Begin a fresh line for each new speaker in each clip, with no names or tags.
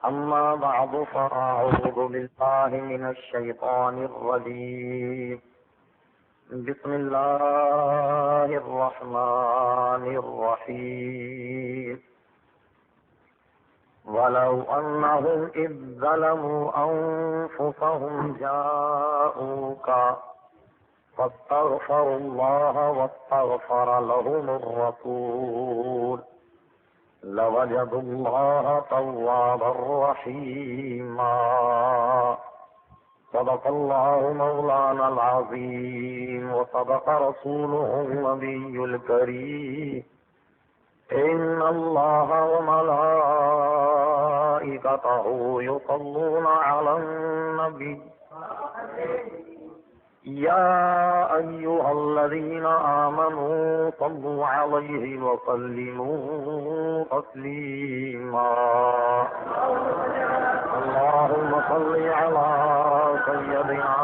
أما بعد فأعوذ بالله من الشيطان الرجيم. بسم الله الرحمن الرحيم. ولو أنهم إذ ظلموا أنفسهم جاءوك فاستغفروا الله واستغفر لهم الرسول لوجدوا الله توابا رحيما. صدق الله مولانا العظيم وصدق رسوله النبي الكريم. إن الله وملائكته يصلون على النبي يا أيها الذين آمنوا صلوا عليه وسلموا تسليما. اللهم صل على سيدنا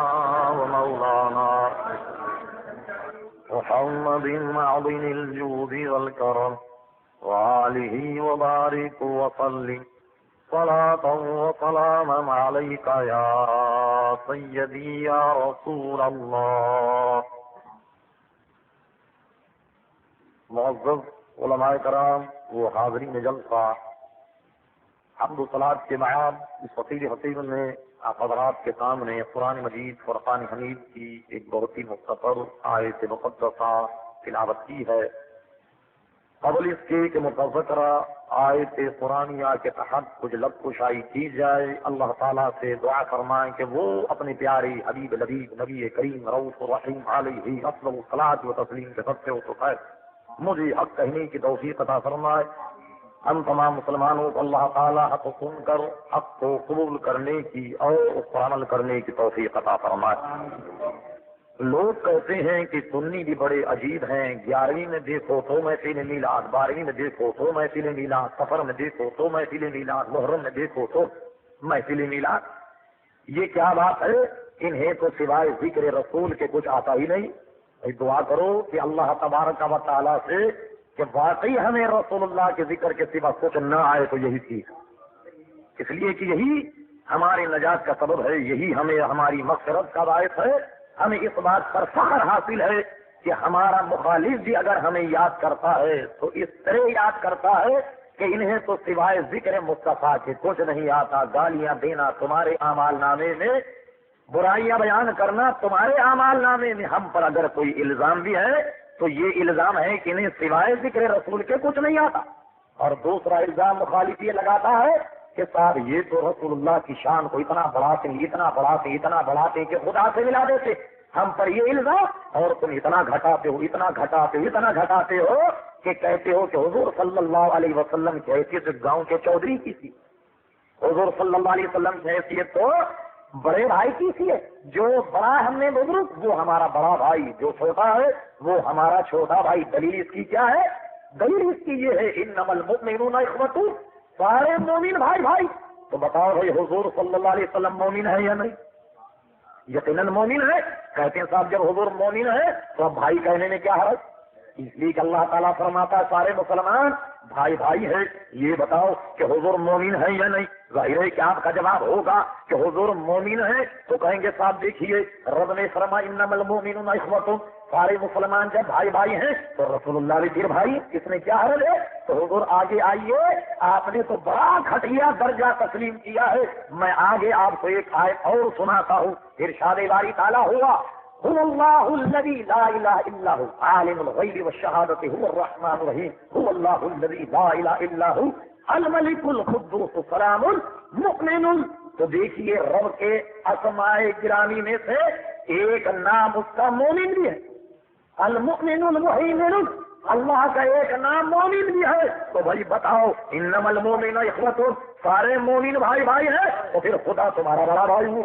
ومولانا محمد معظم الجود والكرم وآله وبارك وسلم صلاة وسلاما عليك يا سيدي يا رسول اللہ. معزز علماء کرام وہ حاضرین جلسہ، حمد و صلاۃ کے بعد اس وسیع حسین نے آپ حضرات کے سامنے قرآن مجید فرقان حمید کی ایک بہت ہی مختصر آیت مقدسہ تلاوت کی ہے. قبل اس کے کہ متذکرہ آیت قرآنیہ کے تحت کچھ لب کشائی کی جائے، اللہ تعالیٰ سے دعا فرمائیں کہ وہ اپنے پیارے حبیب لبیب نبی کریم رؤوف الرحیم علیہ افضل الصلاۃ و تسلیم کے صدقے و توفیق مجھے حق کہنے کی توفیق عطا فرمائے. ہم تمام مسلمانوں کو اللہ تعالیٰ حق سن کر حق کو قبول کرنے کی اور اس پر عمل کرنے کی توفیق عطا فرمائے. لوگ کہتے ہیں کہ سنی بھی بڑے عجیب ہیں، 11ویں میں دیکھو تو محفل میلاد، 12ویں میں دیکھو تو محفل میلاد، سفر میں دیکھو تو محفل میلاد، محرم میں دیکھو تو محفل میلاد. یہ کیا بات ہے؟ انہیں تو سوائے ذکر رسول کے کچھ آتا ہی نہیں. دعا کرو کہ اللہ تبارک و تعالیٰ سے کہ واقعی ہمیں رسول اللہ کے ذکر کے سوا کچھ نہ آئے تو یہی چیز، اس لیے کہ یہی ہماری نجات کا سبب ہے، یہی ہمیں ہماری مغفرت کا باعث ہے. ہمیں اس بات پر فخر حاصل ہے کہ ہمارا مخالف بھی اگر ہمیں یاد کرتا ہے تو اس طرح یاد کرتا ہے کہ انہیں تو سوائے ذکر مصطفیٰ کے کچھ نہیں آتا. گالیاں دینا تمہارے اعمال نامے میں، برائیاں بیان کرنا تمہارے اعمال نامے میں. ہم پر اگر کوئی الزام بھی ہے تو یہ الزام ہے کہ انہیں سوائے ذکر رسول کے کچھ نہیں آتا. اور دوسرا الزام مخالف یہ لگاتا ہے کہ صاحب یہ تو رسول اللہ کی شان کو اتنا بڑھاتے کہ خدا سے ملا دیتے. ہم پر یہ الزام، اور تم اتنا گھٹاتے ہو کہ کہتے ہو کہ حضور صلی اللہ علیہ وسلم کی حیثیت گاؤں کے چودھری کی تھی، حضور صلی اللہ علیہ وسلم کی حیثیت تو بڑے بھائی کی سی ہے. جو بڑا ہم نے بزرگ وہ ہمارا بڑا بھائی، جو چھوٹا ہے وہ ہمارا چھوٹا بھائی. دلیل اس کی کیا ہے؟ دلیل اس کی یہ ہے انما المؤمنون اخوۃ، سارے مومن بھائی بھائی. تو بتاؤ بھائی حضور صلی اللہ علیہ وسلم مومن ہے یا نہیں؟ یقیناً مومن ہے. کہتے ہیں صاحب جب حضور مومن ہے تو اب بھائی کہنے میں کیا حرج؟ اس لیے کہ اللہ تعالیٰ فرماتا ہے سارے مسلمان بھائی بھائی ہے. یہ بتاؤ کہ حضور مومن ہے یا نہیں؟ ظاہر ہے کہ آپ کا جواب ہوگا کہ حضور مومن ہے. تو کہیں گے صاحب دیکھیے رب نے فرمایا انما المؤمنون اخوۃ، سارے مسلمان جب بھائی بھائی ہیں تو رسول اللہ بھی پھر بھائی، اس میں کیا حرج ہے؟ تو حضور آگے آئیے، آپ نے تو بڑا گھٹیا درجہ تسلیم کیا ہے. میں آگے آپ کو ایک آیت اور سناتا ہوں. ارشاد باری تعالیٰ ہوا هو الله الذي لا اله الا هو عالم الغيب والشهادة هو الرحمن الرحيم هو الله الذي لا اله الا هو الملك القدوس السلام المؤمن. تو دیکھیے رب کے اسماء گرامی میں سے ایک نام اس کا مومن بھی ہے، المؤمن المهيمن. اللہ کا ایک نام مومن بھی ہے. تو بھائی بتاؤ انما المؤمنون اخوۃ، سارے مومن بھائی بھائی ہیں تو پھر خدا تمہارا بڑا بھائی ہو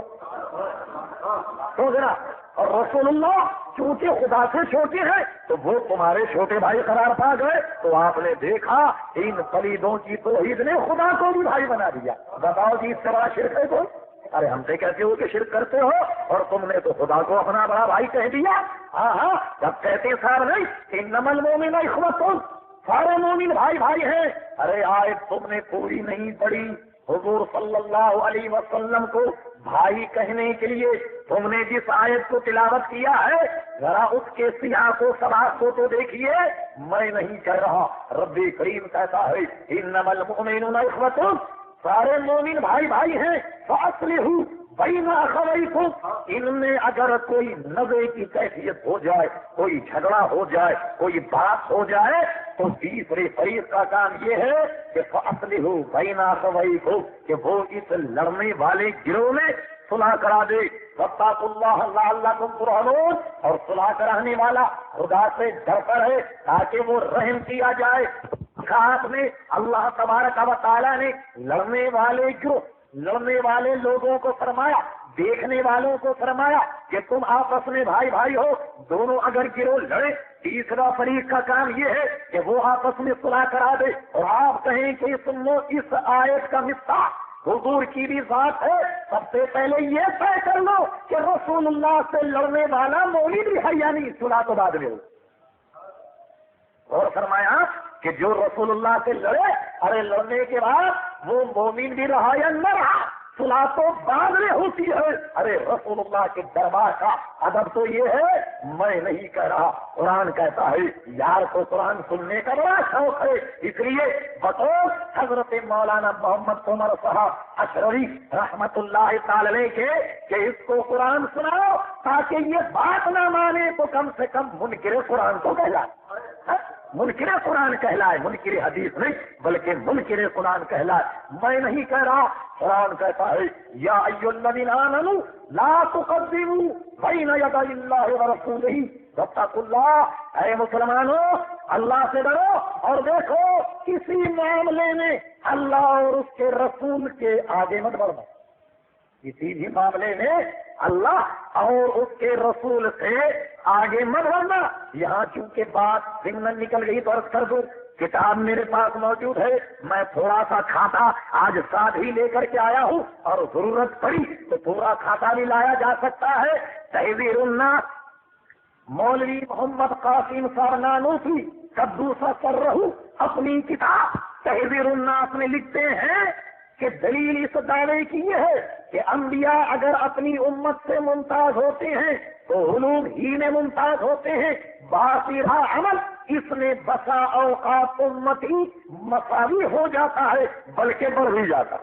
تو ذرا. اور رسول اللہ چونکہ خدا سے چھوٹے ہیں تو وہ تمہارے چھوٹے بھائی قرار پا گئے. تو آپ نے دیکھا ان پلیدوں کی توحید نے خدا کو بھی بھائی بنا دیا. بتاؤ جی اس سے بڑا شرک ہے کوئی؟ ارے ہم سے کہتے ہو کہ شرک کرتے ہو اور تم نے تو خدا کو اپنا بڑا بھائی کہہ دیا. ہاں جب کہتے صاحب نہیں انما المؤمنون اخوۃ، سارے مومن بھائی بھائی ہیں. ارے آیت تم نے پوری نہیں پڑھی، حضور صلی اللہ علیہ وسلم کو بھائی کہنے کے لیے تم نے جس آیت کو تلاوت کیا ہے ذرا اس کے سیاق و سباق کو تو دیکھیے. میں نہیں کہہ رہا، رب کریم کہتا ہے انما المؤمنون اخوۃ، سارے مومن بھائی بھائی ہیں. فاصلحوا بین اخویکم، ان میں اگر کوئی نزع کی کیفیت ہو جائے، کوئی جھگڑا ہو جائے، کوئی بات ہو جائے تو تیسرے فریق کا کام یہ ہے کہ فاصلحوا بین اخویکم، کہ وہ اس لڑنے والے گروہ میں صلح کرا دے. واتقوا اللہ لعلکم ترحمون، اور صلح کرانے والا خدا سے ڈرتا رہے تاکہ وہ رحم کیا جائے. آپ نے اللہ تبارک و تعالیٰ نے لڑنے والے گروہ، لڑنے والے لوگوں کو فرمایا، دیکھنے والوں کو فرمایا کہ تم آپس میں بھائی بھائی ہو. دونوں اگر گروہ لڑے، تیسرا فریق کا کام یہ ہے کہ وہ آپس میں صلح کرا دے. اور آپ کہیں کہ اس آیت کا مفتاح حضور کی بھی ذات ہے. سب سے پہلے یہ طے کر لو کہ رسول اللہ سے لڑنے والا مومن بھی ہے یا نہیں، صلح تو بعد میں ہو. اور فرمایا کہ جو رسول اللہ سے لڑے، ارے لڑنے کے بعد وہ مومن بھی رہا یا نہ رہا، صلح تو بعد میں ہوتی ہے. ارے رسول اللہ کے دربار کا ادب تو یہ ہے، میں نہیں کہہ رہا، قرآن کہتا ہے. یار کو قرآن سننے کا بڑا شوق ہے، اس لیے بطور حضرت مولانا محمد عمر صاحب اشرری رحمت اللہ تعالی علیہ کے کہ اس کو قرآن سناؤ تاکہ یہ بات نہ مانے تو کم سے کم منکر قرآن کو کہلائے. منکر قرآن کہلائے، منکر حدیث نہیں بلکہ منکر قرآن کہلائے. میں نہیں کہہ رہا، قرآن کہتا ہے یا ایھا الذین آمنوا لا تقدموا بین یدی اللہ ورسولہ واتقوا اللہ. اے مسلمانوں، اللہ سے ڈرو اور دیکھو کسی معاملے میں اللہ اور اس کے رسول کے آگے مت بڑھنا. کسی بھی معاملے میں اللہ اور اس کے رسول سے آگے مت بڑھنا. یہاں چونکہ بات ضمن نکل گئی تو عرض کر دوں، کتاب میرے پاس موجود ہے، میں تھوڑا سا کھاتا آج ساتھ ہی لے کر کے آیا ہوں، اور ضرورت پڑی تو پورا کھاتا بھی لایا جا سکتا ہے. تحذیر الناس مولوی محمد قاسم صاحب نانوتوی قدوس سرہ اپنی کتاب تحذیر الناس میں لکھتے ہیں کہ دلیل اس دعوے کی یہ ہے کہ انبیاء اگر اپنی امت سے ممتاز ہوتے ہیں تو علوم ہی میں ممتاز ہوتے ہیں. باطرہ عمل اس میں بسا اوقات امتی مساوی ہو جاتا ہے بلکہ بڑھ بھی جاتا.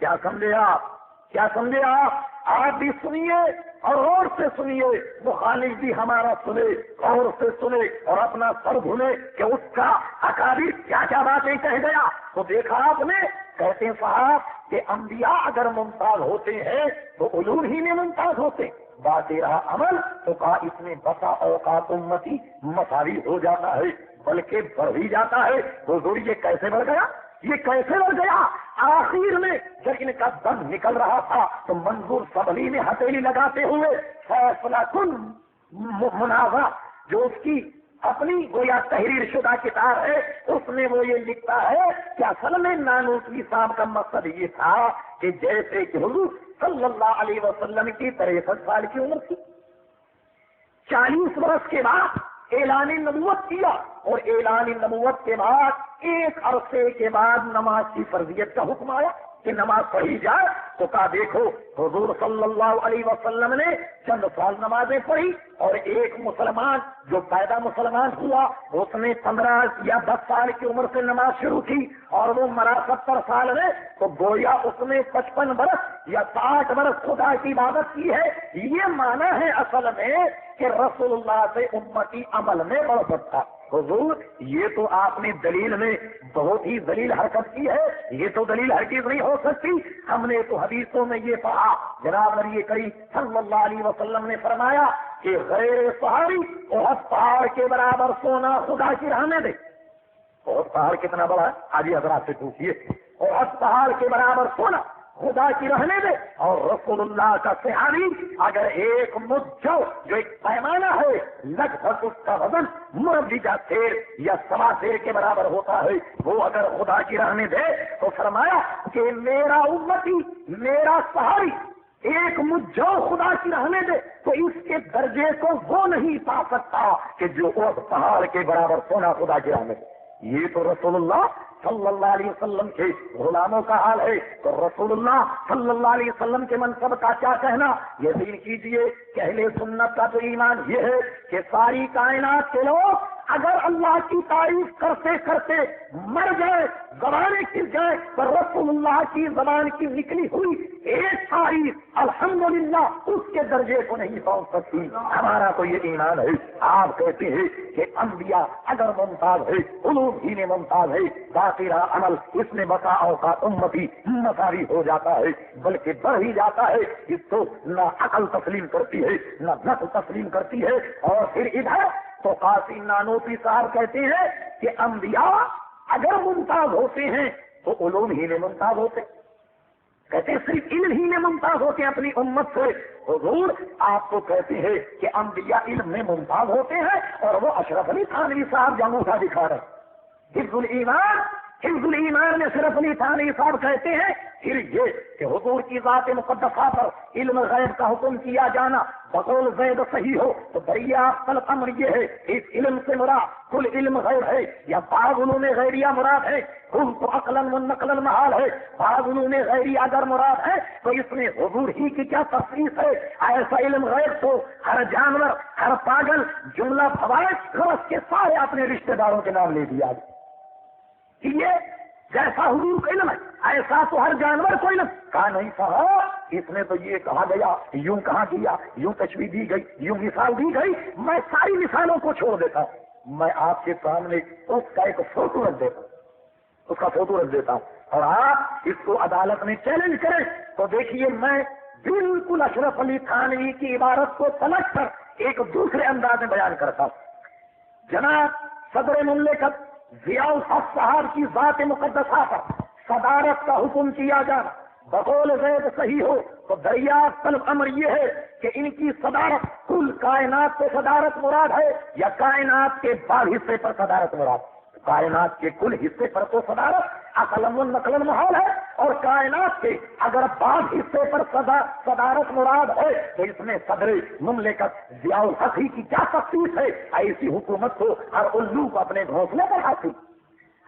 کیا سمجھے آپ؟ کیا سمجھے آپ؟ آپ بھی سنیے اور غور سے سنیے، مخالف بھی ہمارا سنے، غور سے سنے اور اپنا سر بھولے کہ اس کا اکابر کیا کیا باتیں کہہ گیا. تو دیکھا آپ نے، کہتے ہیں صاحب کہ انبیاء اگر ممتاز ہوتے ہیں تو علوم ہی میں ممتاز ہوتے ہیں. بات رہا عمل تو کہا اس میں بسا اوقات امتی مساوی ہو جاتا ہے بلکہ بڑھ بھی جاتا ہے. حضور یہ کیسے بڑھ گیا؟ یہ کیسے بڑھ گیا؟ آخر میں جب ان کا دم نکل رہا تھا تو منظور سبلی نے ہتھیلی لگاتے ہوئے فیصلہ کن منازع جو اس کی اپنی گویا تحریر شدہ کتاب ہے اس میں وہ یہ لکھتا ہے کہ اصل میں نانوتوی صاحب کا مقصد یہ تھا کہ جیسے کہ حضور صلی اللہ علیہ وسلم کی 63 سال کی عمر تھی، 40 برس کے بعد اعلان نبوت کیا، اور اعلان نبوت کے بعد ایک عرصے کے بعد نماز کی فرضیت کا حکم آیا کہ نماز پڑھی جائے. تو کہا دیکھو حضور صلی اللہ علیہ وسلم نے چند سال نمازیں پڑھی، اور ایک مسلمان جو پیدا مسلمان ہوا اس نے 15 یا 10 سال کی عمر سے نماز شروع کی اور وہ مرا 70 سال میں، تو گویا اس نے 55 برس یا 60 برس خدا کی عبادت کی ہے. یہ معنی ہے اصل میں کہ رسول اللہ سے امتی عمل میں بڑھ سکتا. حضور یہ تو آپ نے دلیل میں بہت ہی دلیل حرکت کی ہے، یہ تو دلیل ہرگز نہیں ہو سکتی. ہم نے تو حدیثوں میں یہ پڑھا، جناب نبی کریم صلی اللہ علیہ وسلم نے فرمایا کہ غیر صحابی احد پہاڑ کے برابر سونا خدا کی راہ میں دے. احد پہاڑ کتنا بڑا ہے؟ آج حضرات سے پوچھیے. احد پہاڑ کے برابر سونا خدا کی رہنے دے. اور رسول اللہ کا صحابی اگر ایک مجھو جو ایک پیمانہ ہے لگ بھگ اس کا وزن مربجہ سیر یا سوا سیر کے برابر ہوتا ہے، وہ اگر خدا کی رہنے دے تو فرمایا کہ میرا امتی میرا صحابی ایک مجھو خدا کی رہنے دے تو اس کے درجے کو وہ نہیں پا سکتا کہ جو اس پہاڑ کے برابر سونا خدا کی رہنے دے. یہ تو رسول اللہ صلی اللہ علیہ وسلم کے غلاموں کا حال ہے، تو رسول اللہ صلی اللہ علیہ وسلم کے منصب کا کیا کہنا؟ یقین کیجئے کہ اہل سنت کا تو ایمان یہ ہے کہ ساری کائنات کے لوگ اگر اللہ کی تعریف کرتے کرتے مر گئے، زبانیں کھل جائیں، تو رسول اللہ کی زبان کی نکلی ہوئی ایک تعریف الحمدللہ اس کے درجے کو نہیں پہنچ سکتی۔ ہمارا تو یہ ایمان ہے۔ آپ کہتے ہیں کہ انبیاء اگر ممتاز ہے، علوم ہی میں ممتاز ہے، باقی رہا عمل، اس میں بسا اوقات امتی مساوی ہو جاتا ہے، بلکہ بڑھ ہی جاتا ہے۔ اس کو نہ عقل تسلیم کرتی ہے، نہ نقل تسلیم کرتی ہے۔ اور پھر ادھر تو قاسم نانوتوی صاحب کہتے ہیں کہ انبیاء اگر ممتاز ہوتے ہیں تو علوم ہی میں ممتاز ہوتے، کہتے ہیں صرف علم ہی میں ممتاز ہوتے ہیں اپنی امت سے۔ حضور آپ تو کہتے ہیں کہ انبیاء علم میں ممتاز ہوتے ہیں، اور وہ اشرف علی تھانوی صاحب جانوں کا دکھا رہے ہیں۔ حفظ الایمان میں اشرف علی تھانوی صاحب کہتے ہیں پھر یہ کہ حضور کی ذات مقدسہ پر علم غیب کا حکم کیا جانا بقول زید صحیح ہو تو دریافت الامر یہ ہے، اس علم سے مراد کل علم غیب ہے یا بعض علوم غیریہ مراد ہے، کل تو عقلاً و نقلاً محال ہے، بعض علوم غیریہ اگر مراد ہے تو اس میں حضور ہی کی کیا تخصیص ہے؟ ایسا علم غیب تو ہر جانور، ہر پاگل، جملہ فوائد غرض کے سارے اپنے رشتہ داروں کے نام لے دیا کہ یہ جیسا حضور کا علم ہے ایسا تو ہر جانور کو علم کہا نہیں صاحب، اس میں تو یہ کہا گیا، یوں کہا گیا، یوں تشبیہ دی گئی، یوں مثال دی گئی۔ میں ساری مثالوں کو چھوڑ دیتا ہوں، میں آپ کے سامنے اس کا ایک فوٹو رکھ دیتا ہوں، اس کا فوٹو رکھ دیتا ہوں، اور آپ اس کو عدالت میں چیلنج کریں تو دیکھیے میں بالکل اشرف علی تھانوی کی عبارت کو پلٹ کر ایک دوسرے انداز میں بیان کرتا ہوں۔ جناب صدر مملکت ضیاء الحق صاحب کی ذات مقدسہ پر صدارت کا حکم کیا جانا بقول زید صحیح ہو تو دریافت الامر یہ ہے کہ ان کی صدارت کل کائنات سے صدارت مراد ہے یا کائنات کے بعض حصے پر صدارت مراد؟ کائنات کے کل حصے پر تو صدارت عقلاً و نقلاً محال ہے، اور کائنات کے اگر بعض حصے پر صدارت مراد ہے تو اس میں صدر مملکت ضیاء الحق کی کیا تخصیص ہے؟ ایسی حکومت کو ہر الو کو اپنے گھونسلے پر حاصل،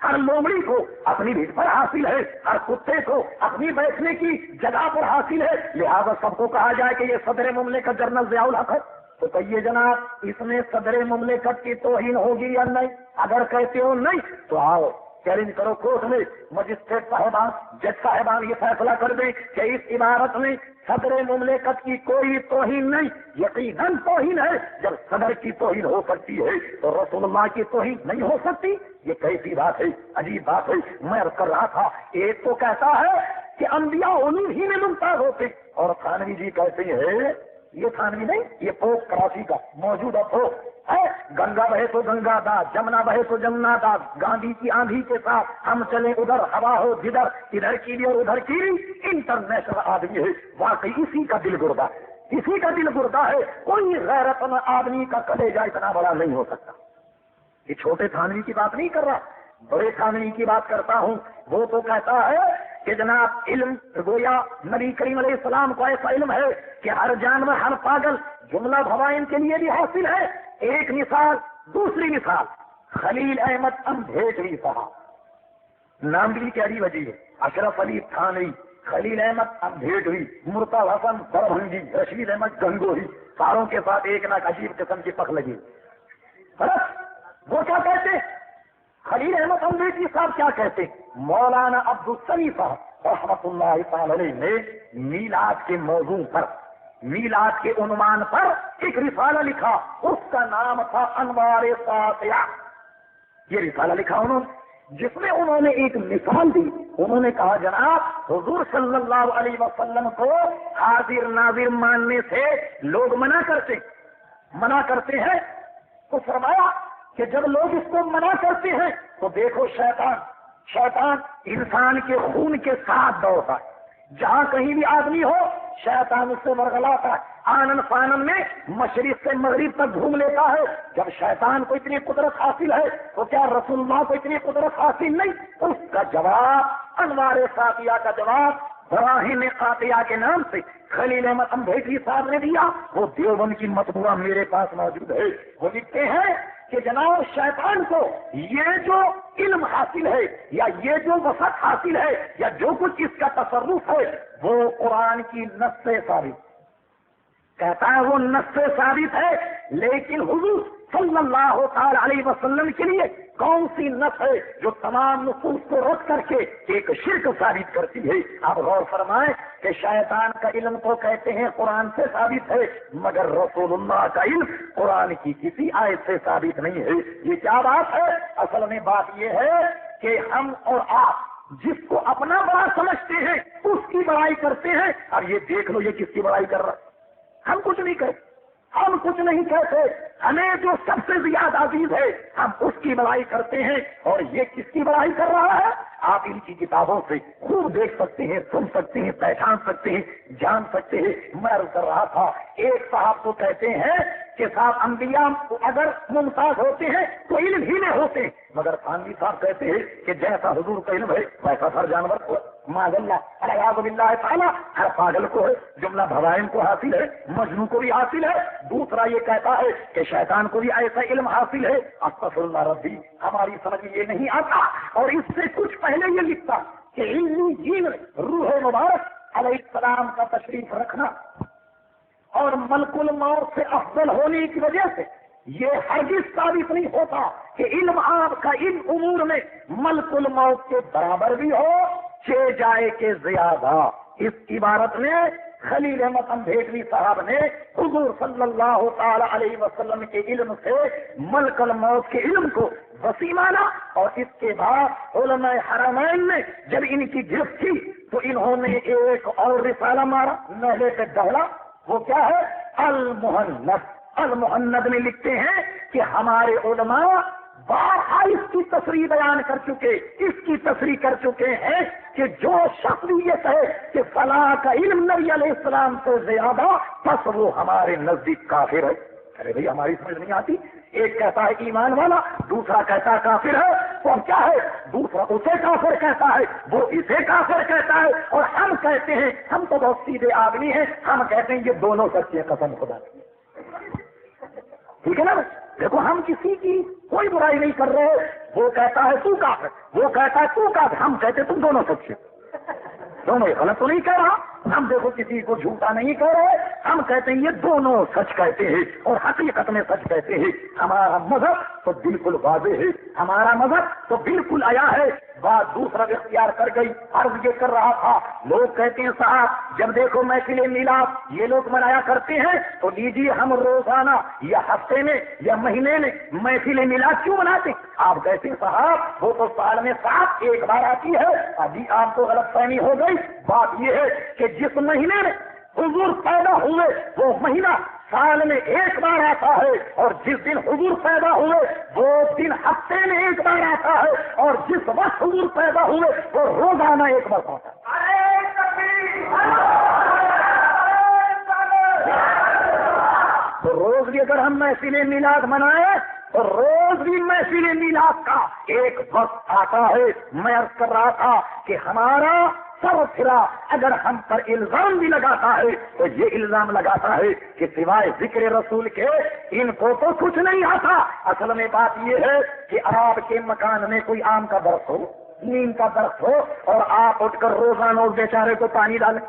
ہر لومڑی کو اپنی بھیڑ پر حاصل ہے، ہر کتے کو اپنی بیٹھنے کی جگہ پر حاصل ہے، لہذا سب کو کہا جائے کہ یہ صدر مملکت جنرل ضیاء الحق ہے۔ تو کہیے جناب اس میں صدر مملکت کی توہین ہوگی یا نہیں؟ اگر کہتے ہو نہیں تو آؤ چیلنج کرو کورٹ میں، مجسٹریٹ صاحبان، جج صاحبان یہ فیصلہ کر دیں کہ اس عبارت میں صدر مملکت کی کوئی توہین نہیں۔ یقیناً توہین ہے، جب صدر کی توہین ہو سکتی ہے تو رسول اللہ کی توہین نہیں ہو سکتی؟ یہ کیسی بات ہے، عجیب بات ہے۔ میں عرض کر رہا تھا ایک تو کہتا ہے کہ انبیاء علوم ہی میں ممتاز ہوتے، اور تھانوی جی کہتے ہیں، یہ تھانوی نہیں، یہ پوپ کراچی کا موجودہ پوپ ہے، گنگا بہے تو گنگا داس، جمنا بہے تو جمنا داس، گاندھی کی آندھی کے ساتھ ہم چلیں ادھر، ہوا ہو جدھر، ادھر کی بھی اور ادھر کی بھی، انٹرنیشنل آدمی ہے۔ واقعی اسی کا دل گردہ ہے، اسی کا دل گردہ ہے، کوئی غیرت مند آدمی کا کلیجہ اتنا بڑا نہیں ہو سکتا۔ یہ چھوٹے تھانوی کی بات نہیں کر رہا، بڑے تھانوی کی بات کرتا ہوں۔ وہ تو کہتا ہے کہ جناب علم گویا نبی کریم علیہ السلام کو ایسا علم ہے کہ ہر جانور، ہر پاگل، جملہ بھوائن کے لیے بھی حاصل ہے۔ ایک مثال، دوسری مثال خلیل احمد امبھیٹوی صاحب، نام بھی کیا وجہ ہے، اشرف علی تھانوی، خلیل احمد امبھیٹوی، مرتضی حسن دربھنگی، رشید احمد گنگوہی، ساروں کے ساتھ ایک نہ عجیب قسم کی پک لگی۔ وہ کیا کہتے؟ خلیل احمد امبھیٹوی صاحب کیا کہتے؟ مولانا عبدالسمیع صاحب رحمۃ اللہ تعالی علیہ نے میلاد کے موضوع پر، میلاد کے عنوان پر ایک رسالہ لکھا، اس کا نام تھا انوار ساطعہ۔ یہ رسالہ لکھا انہوں نے، جس میں انہوں نے ایک مثال دی۔ انہوں نے کہا جناب حضور صلی اللہ علیہ وسلم کو حاضر ناظر ماننے سے لوگ منع کرتے ہیں۔ تو فرمایا کہ جب لوگ اس کو منع کرتے ہیں تو دیکھو شیطان انسان کے خون کے ساتھ دوڑتا ہے، جہاں کہیں بھی آدمی ہو شیطان اس سے ورغلاتا ہے، آنن فانن میں مشرق سے مغرب تک گھوم لیتا ہے۔ جب شیطان کو اتنی قدرت حاصل ہے تو کیا رسول اللہ کو اتنی قدرت حاصل نہیں؟ اس کا جواب انوار ساطعہ کا جواب براہیم قاطعہ کے نام سے خلیل احمد امبھیٹوی صاحب نے دیا۔ وہ دیوبند کی مطبوعہ میرے پاس موجود ہے۔ وہ لکھتے ہیں کہ جناب شیطان کو یہ جو علم حاصل ہے یا یہ جو وسعت حاصل ہے یا جو کچھ اس کا تصرف ہے وہ قرآن کی نص سے ثابت کہتا ہے، وہ نص سے ثابت ہے، لیکن حضور صلی اللہ تعالی علیہ وسلم کے لیے کون سی نص ہے جو تمام نصوص کو رد کر کے ایک شرک ثابت کرتی ہے؟ آپ غور فرمائیں کہ شیطان کا علم تو کہتے ہیں قرآن سے ثابت ہے، مگر رسول اللہ کا علم قرآن کی کسی آیت سے ثابت نہیں ہے۔ یہ کیا بات ہے؟ اصل میں بات یہ ہے کہ ہم اور آپ جس کو اپنا بڑا سمجھتے ہیں اس کی بڑائی کرتے ہیں۔ اب یہ دیکھ لو یہ کس کی بڑائی کر رہا ہے؟ ہم کچھ نہیں کہتے، ہم کچھ نہیں کہتے، ہمیں جو سب سے زیادہ عزیز ہے ہم اس کی بڑائی کرتے ہیں، اور یہ کس کی بڑائی کر رہا ہے؟ آپ ان کی کتابوں سے خوب دیکھ سکتے ہیں، سن سکتے ہیں، پہچان سکتے ہیں، جان سکتے ہیں۔ میں عرض کر رہا تھا ایک صاحب تو کہتے ہیں کہ صاحب انبیاء اگر ممتاز ہوتے ہیں تو علم ہی میں ہوتے ہیں، مگر خانوی صاحب کہتے ہیں کہ جیسا حضور کا علم ہے ویسا ہر جانور کو معاذ اللہ الیاذ باللہ تعالی ہر پاگل کو ہے، جملہ بھوائن کو حاصل ہے، مجنون کو بھی حاصل ہے۔ دوسرا یہ کہتا ہے کہ شیطان کو بھی ایسا علم حاصل ہے۔ استغفر اللہ ربی، ہماری سمجھ یہ نہیں آتا۔ اور اس سے کچھ پہلے یہ لکھتا کہ علمی جین روح مبارک علیہ السلام کا تشریف رکھنا اور ملک الموت سے افضل ہونے کی وجہ سے یہ ہرگز ثابت نہیں ہوتا کہ علم آپ کا ان امور میں ملک الموت کے برابر بھی ہو، چھ جائے کے زیادہ۔ اس عبارت میں خلیل احمد امبیڈوی صاحب نے حضور صلی اللہ تعالی علیہ وسلم کے علم سے ملک الموت کے علم کو وسیع مانا، اور اس کے بعد علماء حرمین نے جب ان کی گرفت کی تو انہوں نے ایک اور رسالہ مارا نہلے پہ دہلا، وہ کیا ہے؟ المہند۔ المہند میں لکھتے ہیں کہ ہمارے علماء بارہا اس کی تصریح بیان کر چکے، اس کی تصریح کر چکے ہیں کہ جو شخص یہ کہے کہ فلاں کا علم نبی علیہ السلام سے زیادہ بس وہ ہمارے نزدیک کافر ہے۔ ارے بھائی ہماری سمجھ نہیں آتی، ایک کہتا ہے ایمان والا، دوسرا کہتا ہے کافر ہے، تو اب کیا ہے؟ دوسرا اسے کافر کہتا ہے، وہ اسے کافر کہتا ہے، اور ہم کہتے ہیں، ہم تو بہت سیدھے آدمی ہیں، ہم کہتے ہیں یہ دونوں سچے قسم خدا کی۔ ٹھیک ہے نا؟ دیکھو ہم کسی کی کوئی برائی نہیں کر رہے، وہ کہتا ہے تو کافر، وہ کہتا ہے تو کافر، ہم کہتے تم دونوں سچے، دونوں غلط تو نہیں کہہ رہا۔ ہم دیکھو کسی کو جھوٹا نہیں کہہ رہے، ہم کہتے ہیں یہ دونوں سچ کہتے ہیں اور حقیقت میں سچ کہتے ہیں۔ ہمارا مذہب تو بالکل واضح ہے، ہمارا مذہب تو بالکل آیا ہے۔ بات دوسرا اختیار کر گئی، عرض یہ کر رہا تھا، لوگ کہتے ہیں صاحب جب دیکھو محفل میلاد یہ لوگ منایا کرتے ہیں تو لیجیے ہم روزانہ یا ہفتے میں یا مہینے میں محفل میلاد کیوں مناتے ہیں؟ آپ کہتے ہیں صاحب وہ تو سال میں 7 ایک بار آتی ہے۔ ابھی آپ کو غلط فہمی ہو گئی، بات یہ ہے کہ جس مہینے میں حضور پیدا ہوئے وہ مہینہ سال میں ایک بار آتا ہے، اور جس دن حضور پیدا ہوئے وہ دن ہفتے میں ایک بار آتا ہے، اور جس وقت حضور پیدا ہوئے وہ روزانہ ایک بار آتا ہے۔ تو روز بھی اگر ہم محفل میلاد منائیں تو روز بھی محفل میلاد کا ایک وقت آتا ہے۔ میں عرض کر رہا تھا کہ ہمارا سر پھرا اگر ہم پر الزام بھی لگاتا ہے تو یہ الزام لگاتا ہے کہ سوائے ذکر رسول کے ان کو تو کچھ نہیں آتا۔ اصل میں بات یہ ہے کہ آپ کے مکان میں کوئی آم کا درخت ہو، نیم کا درخت ہو، اور آپ اٹھ کر روزانہ اس بیچارے کو پانی ڈالیں،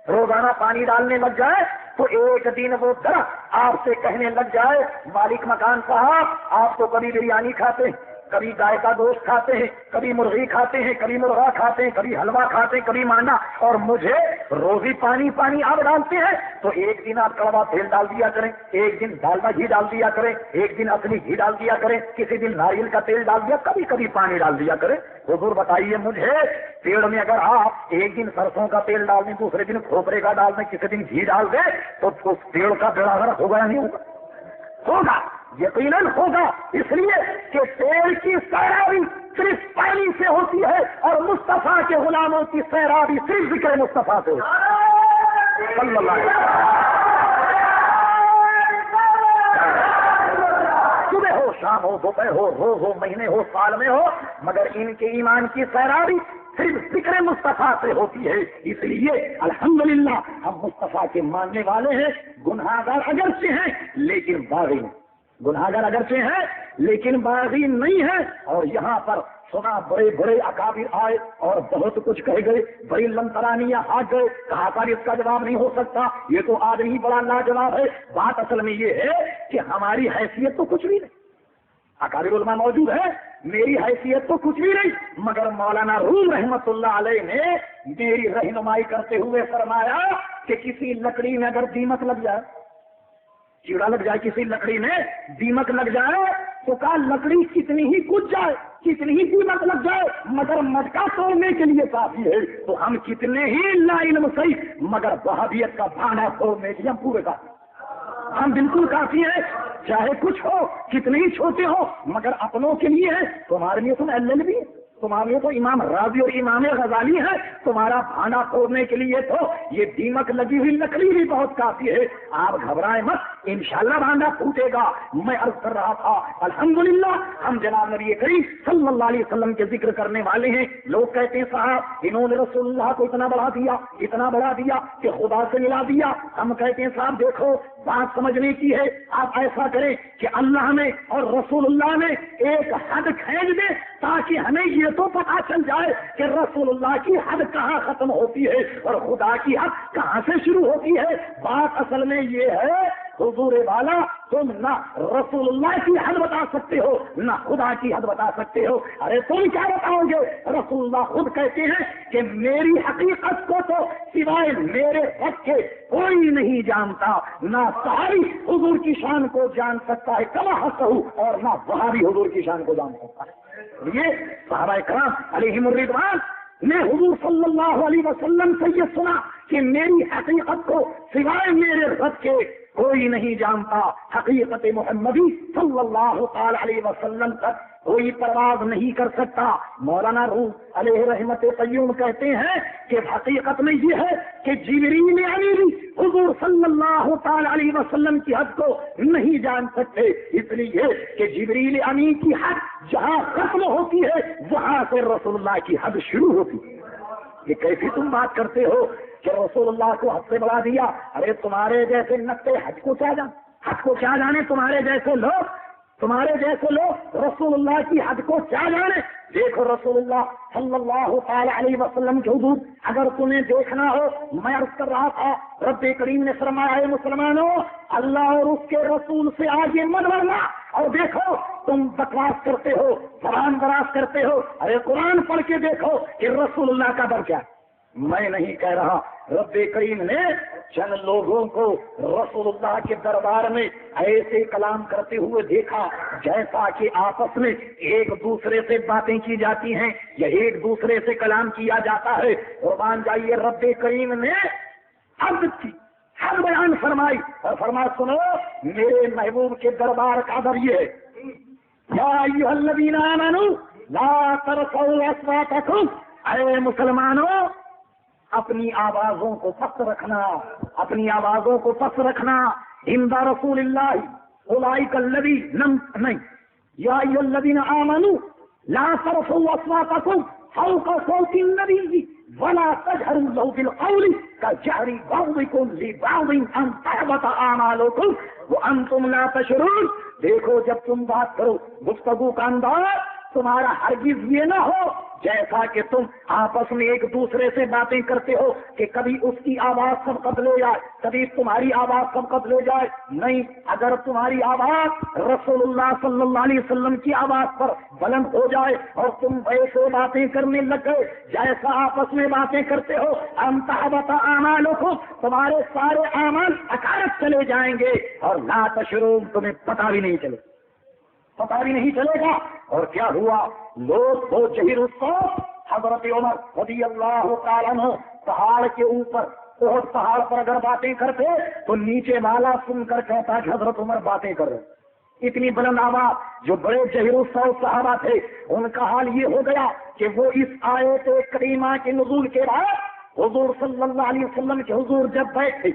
روزانہ پانی ڈالنے لگ جائے تو ایک دن وہ درخت آپ سے کہنے لگ جائے مالک مکان صاحب آپ تو کبھی بریانی کھاتے ہیں، کبھی گائے کا گوشت کھاتے ہیں، کبھی مرغی کھاتے ہیں، کبھی مرغا کھاتے ہیں، کبھی حلوہ کھاتے ہیں، کبھی مانڈا، اور مجھے روزی پانی پانی آپ ڈالتے ہیں، تو ایک دن آپ کڑوا تیل ڈال دیا کریں، ایک دن ڈالڈا گھی ڈال دیا کریں، ایک دن اصلی گھی ڈال دیا کریں، کسی دن ناریل کا تیل ڈال دیا، کبھی کبھی پانی ڈال دیا کریں۔ حضور بتائیے مجھے پیڑ میں اگر آپ ایک دن سرسوں کا تیل ڈال دیں، دوسرے دن کھوپرے کا ڈال دیں، کسی دن گھی ڈال دیں، تو اس پیڑ کا بیڑا غرق ہوگا یا نہیں ہوگا؟ ہوگا، یقیناً ہوگا، اس لیے کہ پیڑ کی سیرابی صرف پانی سے ہوتی ہے اور مصطفیٰ کے غلاموں کی سیرابی صرف ذکر مصطفیٰ سے ہوتی ہے صلی اللہ علیہ وسلم۔ صبح ہو، شام ہو، دوپہر ہو، روز ہو، مہینے ہو، سال میں ہو، مگر ان کے ایمان کی سیرابی صرف ذکر مصطفیٰ سے ہوتی ہے۔ اس لیے الحمدللہ ہم مصطفیٰ کے ماننے والے ہیں، گناہگار اگرچہ ہیں لیکن باغی ہیں،
گناہگار اگرچہ ہیں لیکن باغی نہیں ہے. اور یہاں پر سنا بڑے بڑے اکابر آئے اور بہت کچھ کہہ گئے, بڑی لمترانیاں ہاتھ گئے, کہا پر اس کا جواب نہیں ہو سکتا, یہ تو آدمی بڑا لاجواب ہے. بات اصل میں یہ ہے کہ ہماری حیثیت تو کچھ بھی نہیں. اکابر علماء موجود ہے, میری حیثیت تو کچھ بھی نہیں, مگر مولانا روم رحمت اللہ علیہ نے میری رہنمائی کرتے ہوئے فرمایا کہ کسی لکڑی میں اگر دیمک لگ جائے, کیڑا لگ جائے, کسی لکڑی میں دیمک لگ جائے تو کہا لکڑی کتنی ہی کود جائے, کتنی ہی دیمک لگ جائے, مگر مٹکا توڑنے کے لیے کافی ہے. تو ہم کتنے ہی لا علم صحیح, مگر وہابیت کا بھانا توڑنے کے لیے ہم پورے کافی, ہم بالکل کافی ہیں. چاہے کچھ ہو, کتنے ہی چھوٹے ہو, مگر اپنوں کے لیے ہے. تمہارے لیے تم ایل بھی ہے, تمہارے لیے تو امام راضی اور امام غزالی ہے, تمہارا بھانا توڑنے کے لیے تو یہ دیمک لگی ہوئی لکڑی بھی بہت کافی ہے. آپ گھبرائیں مت, انشاءاللہ بھانا پھوٹے گا. میں عرض کر رہا تھا الحمدللہ ہم جناب نبی کریم صلی اللہ علیہ وسلم کے ذکر کرنے والے ہیں. لوگ کہتے ہیں صاحب انہوں نے رسول اللہ کو اتنا بڑھا دیا, اتنا بڑھا دیا کہ خدا سے ملا دیا. ہم کہتے ہیں صاحب دیکھو بات سمجھنے کی ہے, آپ ایسا کریں کہ اللہ نے اور رسول اللہ نے ایک حد کھینچ دے تاکہ ہمیں یہ تو پتا چل جائے کہ رسول اللہ کی حد کہاں ختم ہوتی ہے اور خدا کی حد کہاں سے شروع ہوتی ہے. بات اصل میں یہ ہے حضور والا, تم نہ رسول اللہ کی حد بتا سکتے ہو نہ خدا کی حد بتا سکتے ہو. ارے تم کیا بتاؤ گے؟ رسول اللہ خود کہتے ہیں کہ میری حقیقت کو تو سوائے میرے حق کے کوئی نہیں جانتا, نہ صحابی حضور کی شان کو جان سکتا ہے کما حسہ, اور نہ وہابی حضور کی شان کو جان سکتا ہے. یہ صحابہ کرام علیہم الرضوان نے حضور صلی اللہ علیہ وسلم سے یہ سنا کہ میری حقیقت کو سوائے میرے رب کے کوئی نہیں جانتا. حقیقت محمدی صلی اللہ تعالی علیہ وسلم تک کوئی پرواز نہیں کر سکتا. مولانا روم علیہ رحمت قیوم کہتے ہیں کہ حقیقت میں یہ ہے کہ جبریل امین حضور صلی اللہ تعالی علیہ وسلم کی حد کو نہیں جان سکتے, اس لیے کہ جبریل امین کی حد جہاں ختم ہوتی ہے وہاں سے رسول اللہ کی حد شروع ہوتی ہے. یہ کیسی تم بات کرتے ہو کہ رسول اللہ کو حد سے بڑھا دیا؟ ارے تمہارے جیسے نقطے حد کو کیا جانے, حد کو کیا جانے, تمہارے جیسے لوگ رسول اللہ کی حد کو کیا جانے. دیکھو رسول اللہ صلی اللہ تعالی علیہ وسلم کے حدود اگر تمہیں دیکھنا ہو, میں عرض کر رہا تھا رب کریم نے فرمایا ہے مسلمانوں اللہ اور اس کے رسول سے آگے مت بڑھنا. اور دیکھو تم بکواس کرتے ہو, قرآن براز کرتے ہو, ارے قرآن پڑھ کے دیکھو کہ رسول اللہ کا در کیا ہے. میں نہیں کہہ رہا, رب کریم نے چند لوگوں کو رسول اللہ کے دربار میں ایسے کلام کرتے ہوئے دیکھا جیسا کہ آپس میں ایک دوسرے سے باتیں کی جاتی ہیں یا ایک دوسرے سے کلام کیا جاتا ہے. قربان جائیے رب کریم نے حد کی حد بیان فرمائی اور فرمایا سنو میرے محبوب کے دربار کا ادب یہ ہے, یا ایھا الذین آمنوا لا ترفعوا اصواتکم, اے مسلمانوں اپنی آوازوں کو پست رکھنا, اپنی آوازوں کو پست رکھنا. عند رسول اللہ اولئک الذین نہیں, یا ایھا الذین آمنوا لا ترفعوا اصواتکم فوق صوت النبی ولا تجهروا له بالقول كجهر بعضكم لبعض ان تحبط اعمالكم وانتم لا تشعرون. دیکھو جب تم بات کرو گفتگو کا انداز تمہارا ہرگز یہ نہ ہو جیسا کہ تم آپس میں ایک دوسرے سے باتیں کرتے ہو کہ کبھی اس کی آواز سبقت لے جائے, کبھی تمہاری آواز سبقت لے جائے. نہیں, اگر تمہاری آواز رسول اللہ صلی اللہ علیہ وسلم کی آواز پر بلند ہو جائے اور تم ایسے باتیں کرنے لگ گئے جیسا آپس میں باتیں کرتے ہو, ان تحبط اعمالکم, تمہارے سارے اعمال اکارت چلے جائیں گے اور لا تشعرون, تمہیں پتہ بھی نہیں چلے گا. اور کیا ہوا, لوگ وہ جہیر الصوت حضرت عمر رضی اللہ تعالیٰ عنہ پہاڑ کے اوپر احد پہاڑ پر اگر باتیں کرتے تو نیچے والا سن کر کہتا کہ حضرت عمر باتیں کر رہے. اتنی بلند آواز. جو بڑے جہیر الصوت صحابہ تھے ان کا حال یہ ہو گیا کہ وہ اس آیت کریمہ کے نزول کے بعد حضور صلی اللہ علیہ وسلم کے حضور جب بیٹھے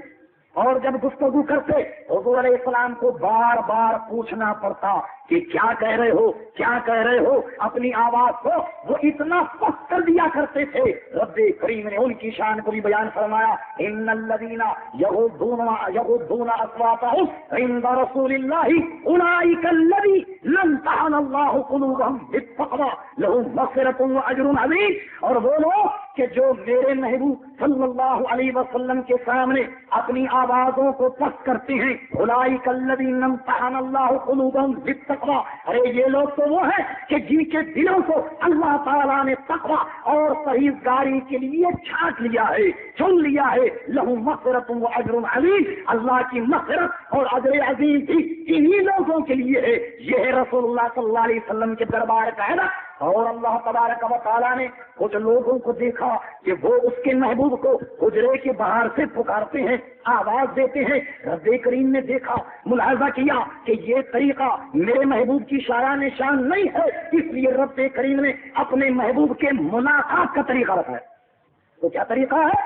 اور جب گفتگو کرتے حضور علیہ السلام کو بار بار پوچھنا پڑتا کہ کیا کہہ رہے ہو، کیا کہہ رہے ہو، اپنی آواز کو وہ اتنا پست کر دیا کرتے تھے۔ رب کریم نے ان کی شان کو بھی بیان فرمایا، ان الذین یغضون اصواتهم عند رسول اللہ اولئک الذین امتحن اللہ قلوبهم بالتقوی لهم مغفرۃ واجر عظیم۔ اور وہ لوگ کہ جو میرے محبوب صلی اللہ علیہ وسلم کے سامنے اپنی آوازوں کو پست کرتے ہیں، اولئک الذین امتحن اللہ قلوبهم بالتقوی، ارے یہ لوگ تو وہ ہیں کہ جن کے دلوں کو اللہ تعالیٰ نے تقوی اور پرہیزگاری کے لیے چھانٹ لیا ہے، چن لیا ہے، لہم مغفرۃ واجر عظیم، اللہ کی مغفرت اور اجر عظیم بھی انہی لوگوں کے لیے ہے۔ یہ ہے رسول اللہ صلی اللہ علیہ وسلم کے دربار کا ہے نا۔ اور اللہ تبارک و تعالیٰ نے کچھ لوگوں کو دیکھا کہ وہ اس کے محبوب کو حجرے کے باہر سے پکارتے ہیں، آواز دیتے ہیں۔ رب کریم نے دیکھا، ملاحظہ کیا کہ یہ طریقہ میرے محبوب کی شایان شان نہیں ہے، اس لیے رب کریم نے اپنے محبوب کے ملاقات کا طریقہ رکھا ہے۔ تو کیا طریقہ ہے؟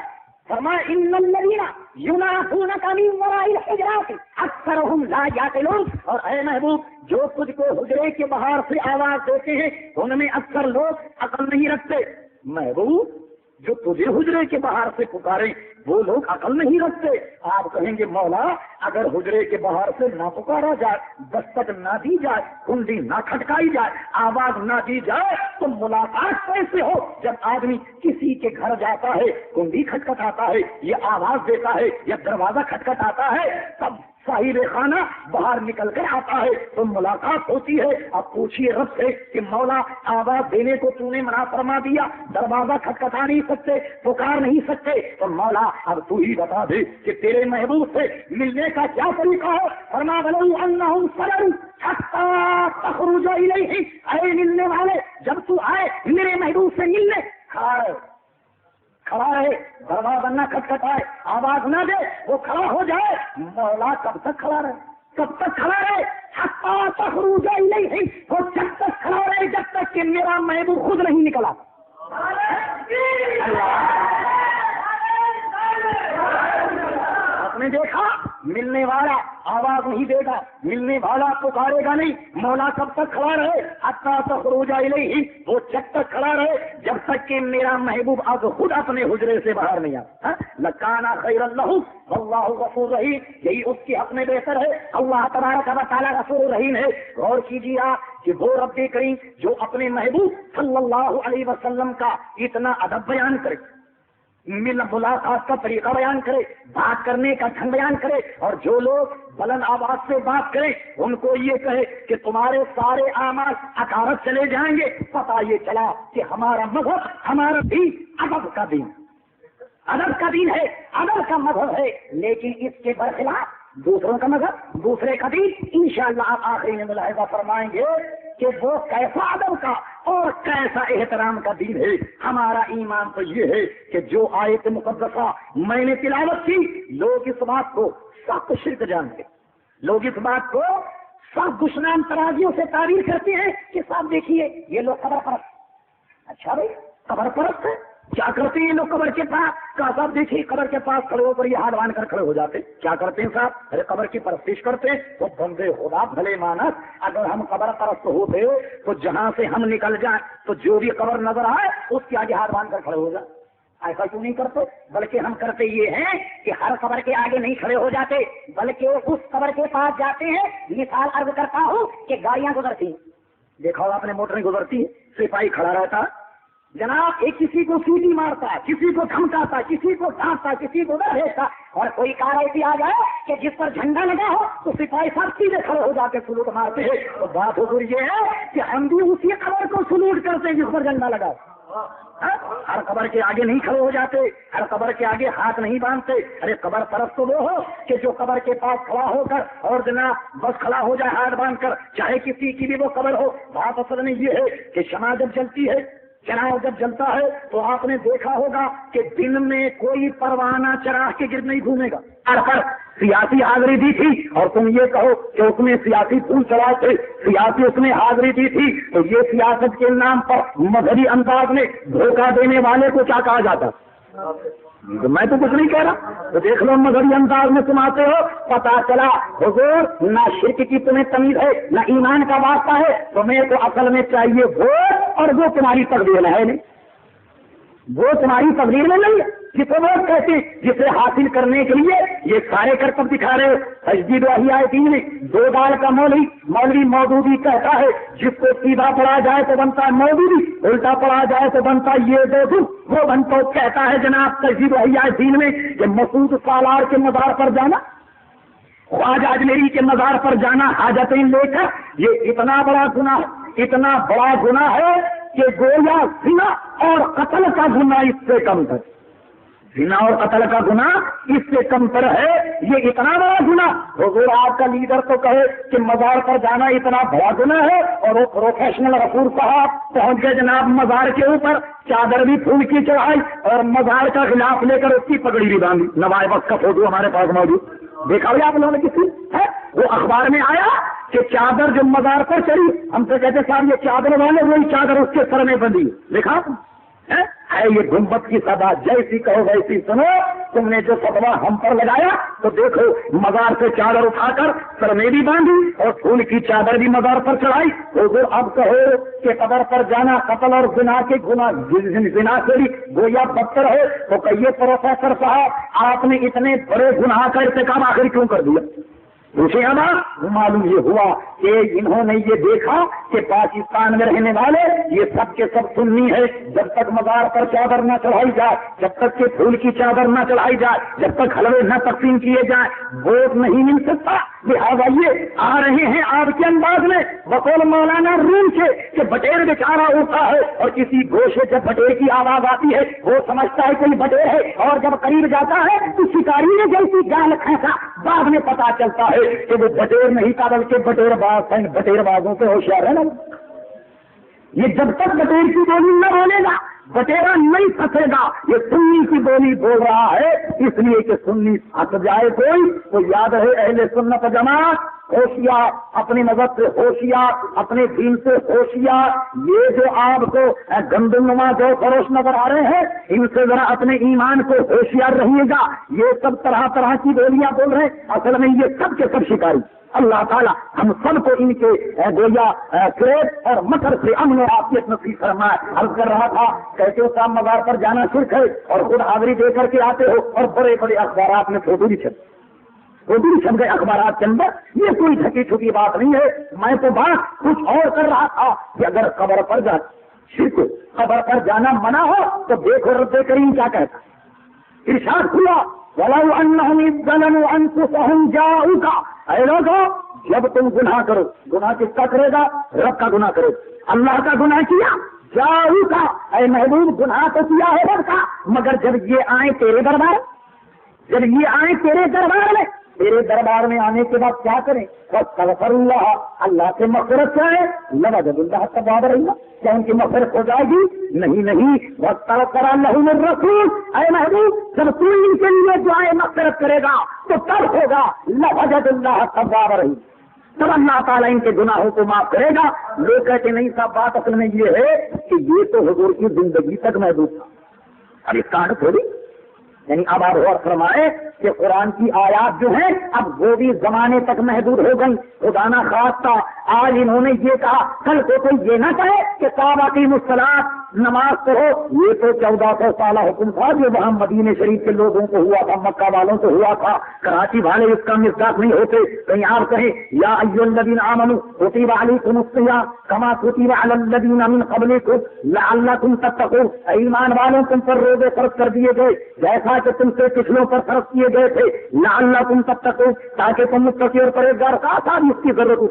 فرمایا ان الذین ینادونک من وراء الحجرات اکثرهم لا یعقلون، اور اے محبوب جو تجھ کو حجرے کے باہر سے آواز دیتے ہیں ان میں اکثر لوگ عقل نہیں رکھتے۔ محبوب جو تجھے حجرے کے باہر سے پکارے وہ لوگ عقل نہیں رکھتے۔ آپ کہیں گے مولا اگر حجرے کے باہر سے نہ پکارا جائے، دستک نہ دی جائے، کنڈی نہ کھٹکائی جائے، آواز نہ دی جائے تو ملاقات کیسے ہو؟ جب آدمی کسی کے گھر جاتا ہے، کنڈی کھٹکھٹاتا ہے، یہ آواز دیتا ہے یا دروازہ کھٹکھٹاتا ہے، تب صاحب خانہ باہر نکل کر آتا ہے تو ملاقات ہوتی ہے۔ اب پوچھیے رب سے کہ مولا آواز دینے کو تو نے منع فرما دیا، دروازہ کھٹکھٹا نہیں سکتے، پکار نہیں سکتے، تو مولا اب تو ہی بتا دے کہ تیرے محبوب سے ملنے کا کیا طریقہ ہے؟ فرما بلو انہم صبروا حتی تخرج الیہ، اے ملنے والے جب تو آئے میرے محبوب سے ملنے، کھڑا رہے، دروازہ نہ کھٹکھٹائے، آواز نہ دے، وہ کھڑا ہو جائے۔ مولا کب تک کھڑا رہے؟ کب تک کھڑا رہے؟ حتی تخرج الیہ، وہ جب تک کھڑا رہے جب تک کہ میرا محبوب خود نہیں نکلا۔ آپ نے دیکھا ملنے والا آواز نہیں دے گا، ملنے والا پکارے گا نہیں، مولا کب تک کھڑا رہے؟ حتی تخرج الیہ، وہ جب تک کھڑا رہے جب تک کہ میرا محبوب اب خود اپنے حجرے سے باہر نہیں آتا۔ لکان خیر لہ واللہ غفور رحیم، یہی اس کے حق میں بہتر ہے، اللہ تبارک و تعالیٰ غفور رحیم ہے۔ غور کیجیے آپ کہ وہ رب کریم جو اپنے محبوب صلی اللہ علیہ وسلم کا اتنا ادب بیان کرے، ملاقات کا طریقہ بیان کرے، بات کرنے کا ڈھنگ بیان کرے، اور جو لوگ بلند آواز سے بات کریں ان کو یہ کہے کہ تمہارے سارے اعمال اکارت چلے جائیں گے، پتہ یہ چلا کہ ہمارا مذہب، ہمارا دین ادب کا دین، ادب کا دین ہے، ادب کا مذہب ہے۔ لیکن اس کے برخلاف دوسروں کا مذہب، دوسرے کا دین، انشاءاللہ آپ آخری میں ملاحظہ فرمائیں گے کہ وہ کیسا ادب کا اور کیسا احترام کا دین ہے۔ ہمارا ایمان تو یہ ہے کہ جو آیت مقدسہ میں نے تلاوت کی، لوگ اس بات کو سخت شرک جانتے، لوگ اس بات کو سخت دشنام ترازیوں سے تعبیر کرتے ہیں کہ صاحب دیکھیے یہ لوگ قبر پرست۔ اچھا بھائی قبر پرست ہے، کیا کرتے ہیں یہ لوگ قبر کے پاس؟ کہا صاحب دیکھیے قبر کے پاس کھڑے ہو کر یہ ہاتھ باندھ کر کھڑے ہو جاتے، کیا کرتے ہیں صاحب؟ ارے قبر کی پرستش کرتے تو بندے خدا بھلے مانس، اگر ہم قبر پرست ہوتے تو جہاں سے ہم نکل جائیں تو جو بھی قبر نظر آئے اس کے آگے ہاتھ باندھ کر کھڑے ہو جائیں۔ ایسا کیوں نہیں کرتے؟ بلکہ ہم کرتے یہ ہیں کہ ہر قبر کے آگے نہیں کھڑے ہو جاتے، بلکہ اس قبر کے پاس جاتے ہیں۔ مثال عرض کرتا ہوں کہ گاڑیاں گزرتی ہیں، دیکھا ہو آپ نے موٹریں گزرتی ہیں، سپاہی کھڑا رہتا جناب، ایک کسی کو سیٹی مارتا، کسی کو دھمکاتا، کسی کو ڈانٹتا، کسی کو ادھر بھیجتا، اور کوئی کار ایسی آ جائے کہ جس پر جھنڈا لگا ہو تو سپاہی صاحب سیدھے کھڑے ہو جاتے سلوٹ مارتے ہیں۔ تو بات حضور یہ ہے کہ ہم بھی اسی قبر کو سلوٹ کرتے ہیں جس پر جھنڈا لگا۔ ہر قبر کے آگے نہیں کھڑے ہو جاتے، ہر قبر کے آگے ہاتھ نہیں باندھتے۔ ارے قبر پرست تو وہ ہو کہ جو قبر کے پاس کھڑا ہو کر اور جناب بس کھڑا ہو جائے ہاتھ باندھ کر، چاہے کسی کی بھی وہ قبر ہو۔ بات اصل میں یہ ہے کہ شمع جب جلتی ہے، چراغ جب جلتا ہے تو آپ نے دیکھا ہوگا کہ دن میں کوئی پروانہ چراغ کے گرد نہیں گھومے گا۔ پر سیاسی حاضری دی تھی اور تم یہ کہو کہ اس میں سیاسی پھول چڑھائے تھے، سیاسی اس میں حاضری دی تھی، تو یہ سیاست کے نام پر مذہبی انداز میں دھوکہ دینے والے کو کیا کہا جاتا؟ تو میں تو کچھ نہیں کہہ رہا، تو دیکھ لو مذہبی انداز میں سناتے ہو، پتا چلا حضور نہ شرک کی تمہیں تمیز ہے نہ ایمان کا واسطہ ہے، تمہیں تو اصل میں چاہیے ووٹ، اور وہ تمہاری تقدیر میں ہے نہیں، وہ تمہاری تقدیر میں نہیں ہے، کسے ووٹ کہتے ہیں جسے حاصل کرنے کے لیے یہ سارے کرتب دکھا رہے ہو۔ تجدید احیاء دین میں دو دال کا مولوی مودودی کہتا ہے جس کو سیدھا پڑھا جائے تو بنتا ہے مودودی، الٹا پڑھا جائے تو بنتا ہے یہ دو دن، وہ بنتا کہتا ہے جناب تجدید احیاء دین میں کہ مسعود سالار کے مزار پر جانا، خواجہ اجمیری کے مزار پر جانا حاجتیں لے کر، یہ اتنا بڑا گناہ ہے کہ گویا زنا اور قتل کا گناہ اس سے کم تر، زنا اور قتل کا گناہ اس سے کم تر ہے، یہ اتنا بڑا گناہ۔ حضور آپ کا لیڈر تو کہے کہ مزار پر جانا اتنا بڑا گناہ ہے، اور وہ پروفیشنل غفور صاحب پہنچ گئے جناب مزار کے اوپر، چادر بھی پھول کی چڑھائی اور مزار کا خلاف لے کر اس کی پگڑی بھی باندھی، نوائے وقت کا فوٹو ہمارے پاس موجود، دیکھا ہوگا آپ لوگوں نے کسی ہے؟ وہ اخبار میں آیا کہ چادر جو مزار پر چڑھی، ہم سے کہتے صاحب یہ چادر والے، وہی چادر اس کے سر میں بندھی، دیکھا ہے یہ گنبد کی سزا، جیسی کہو ویسی سنو، تم نے جو فتوا ہم پر لگایا تو دیکھو مزار سے چادر اٹھا کر سر میں بھی باندھی اور پھول کی چادر بھی مزار پر چڑھائی، حضور اب کہو کہ قبر پر جانا قتل اور زنا کے زنا سے بھی گویا بدتر ہے، تو کہیے پروفیسر صاحب آپ نے اتنے بڑے گناہ کا ارتکاب آخر کیوں کر دیا؟ دوسری بات معلوم یہ ہوا کہ انہوں نے یہ دیکھا کہ پاکستان میں رہنے والے یہ سب کے سب سنی ہے، جب تک مزار پر چادر نہ چڑھائی جائے، جب تک کہ پھول کی چادر نہ چڑھائی جائے، جب تک حلوے نہ تقسیم کیے جائیں، ووٹ نہیں مل سکتا۔ لہٰذا یہ آ رہے ہیں آپ کے انداز میں بقول مولانا روم کے کہ بٹیر بیچارہ ہوتا ہے، اور کسی گوشے جب بٹیر کی آواز آتی ہے وہ سمجھتا ہے کوئی بٹیر ہے، اور جب قریب جاتا ہے تو شکاری نے جیسی گال کھینچا، بعد میں پتا چلتا ہے کہ وہ بٹیر نہیں تھا بلکہ بٹیر باز ہیں، بٹیر بازوں سے ہوشیار ہے نا۔ یہ جب تک بٹیر کی بولی نہ بولے گا بٹیرا نہیں پھنسے گا، یہ سنی کی بولی بول رہا ہے، اس لیے کہ سنی ہٹ جائے کوئی تو یاد ہے اہل سنت جماعت ہوشیار، اپنی مذہب سے ہوشیار، اپنے دین سے ہوشیار۔ یہ جو آپ کو گندم نما جو فروش نظر آ رہے ہیں ان سے ذرا اپنے ایمان کو ہوشیار رہیے گا، یہ سب طرح طرح کی بولیاں بول رہے ہیں، اصل میں یہ سب کے سب شکاری۔ اللہ تعالیٰ ہم سب کو ان کے گویا فریب اور مکر سے امن و عافیت نصیب فرمائے۔ عرض کر رہا تھا کہتے ہو صاحب مزار پر جانا شرک ہے، اور خود حاضری دے کر کے آتے ہو، اور بڑے بڑے اخبارات میں فوٹو بھی چھپ گئے اخبارات کے اندر، یہ کوئی ڈھکی چھپی بات نہیں ہے۔ میں تو بات کچھ اور کر رہا تھا کہ اگر قبر پر شرک قبر پر جانا منع ہو تو دیکھو رب کریم کیا کہتا، ارشاد ہوا وَلَوْ أَنَّهُمْ إِذْ ظَلَمُوا أَنفُسَهُمْ جَاءُوكَ، اے لوگو جب تم گناہ کرو، گناہ کس کا کرے گا؟ رب کا گناہ کرے، اللہ کا گناہ کیا، جاؤکا اے محبوب گناہ تو کیا ہے رب کا، مگر جب یہ آئیں تیرے دربار، جب یہ آئیں تیرے دربار میں، تیرے دربار میں آنے کے بعد کیا کریں؟ فَاسْتَغْفِرُ اللَّهَ، اللہ سے مغفرت چاہے، لَوَجَدُ اللَّهَ تَوَّابًا رَحِيمًا، کیا ان کی مغفرت ہو جائے گی؟ نہیں۔ وَاسْتَغْفَرَ لَهُمُ الرَّسُولُ، اے محبوب جب تو ان کے لیے دعائے مغفرت کرے گا تو تب ہوگا لَوَجَدُ اللَّهَ تَوَّابًا رَحِيمًا، تب اللہ تعالیٰ ان کے گناہوں کو معاف کرے گا۔ لوگ کہتے نہیں صاحب بات اصل میں یہ ہے کہ یہ تو حضور کی زندگی تک محدود تھا، اب اس کا حد تھوڑی، یعنی اب آپ غور فرمائے کہ قرآن کی آیات جو ہیں اب وہ بھی زمانے تک محدود ہو گئی۔ خدا نہ خواستہ آج انہوں نے یہ کہا، کل کو کوئی یہ نہ کہے کہ صحابہ کی الصلاۃ نماز پڑھو، یہ تو 1400 سالہ حکم تھا جو وہاں مدینے شریف کے لوگوں کو ہوا تھا، مکہ والوں کو ہوا تھا، کراچی والے اس کا مصداق نہیں ہوتے۔ کہیں آپ کہیں یا ایھا الذین آمنوا کتب علیکم الصیام کما کتب علی الذین من قبلکم لعلکم تتقون، ایمان والوں تم پر روزے فرض کر دیے گئے جیسا کہ تم سے پچھلوں پر فرض کیے گئے تھے، لعلکم تتقون، تاکہ تم متقی اور پرہیزگار کا تھا۔ اس کی ضرورت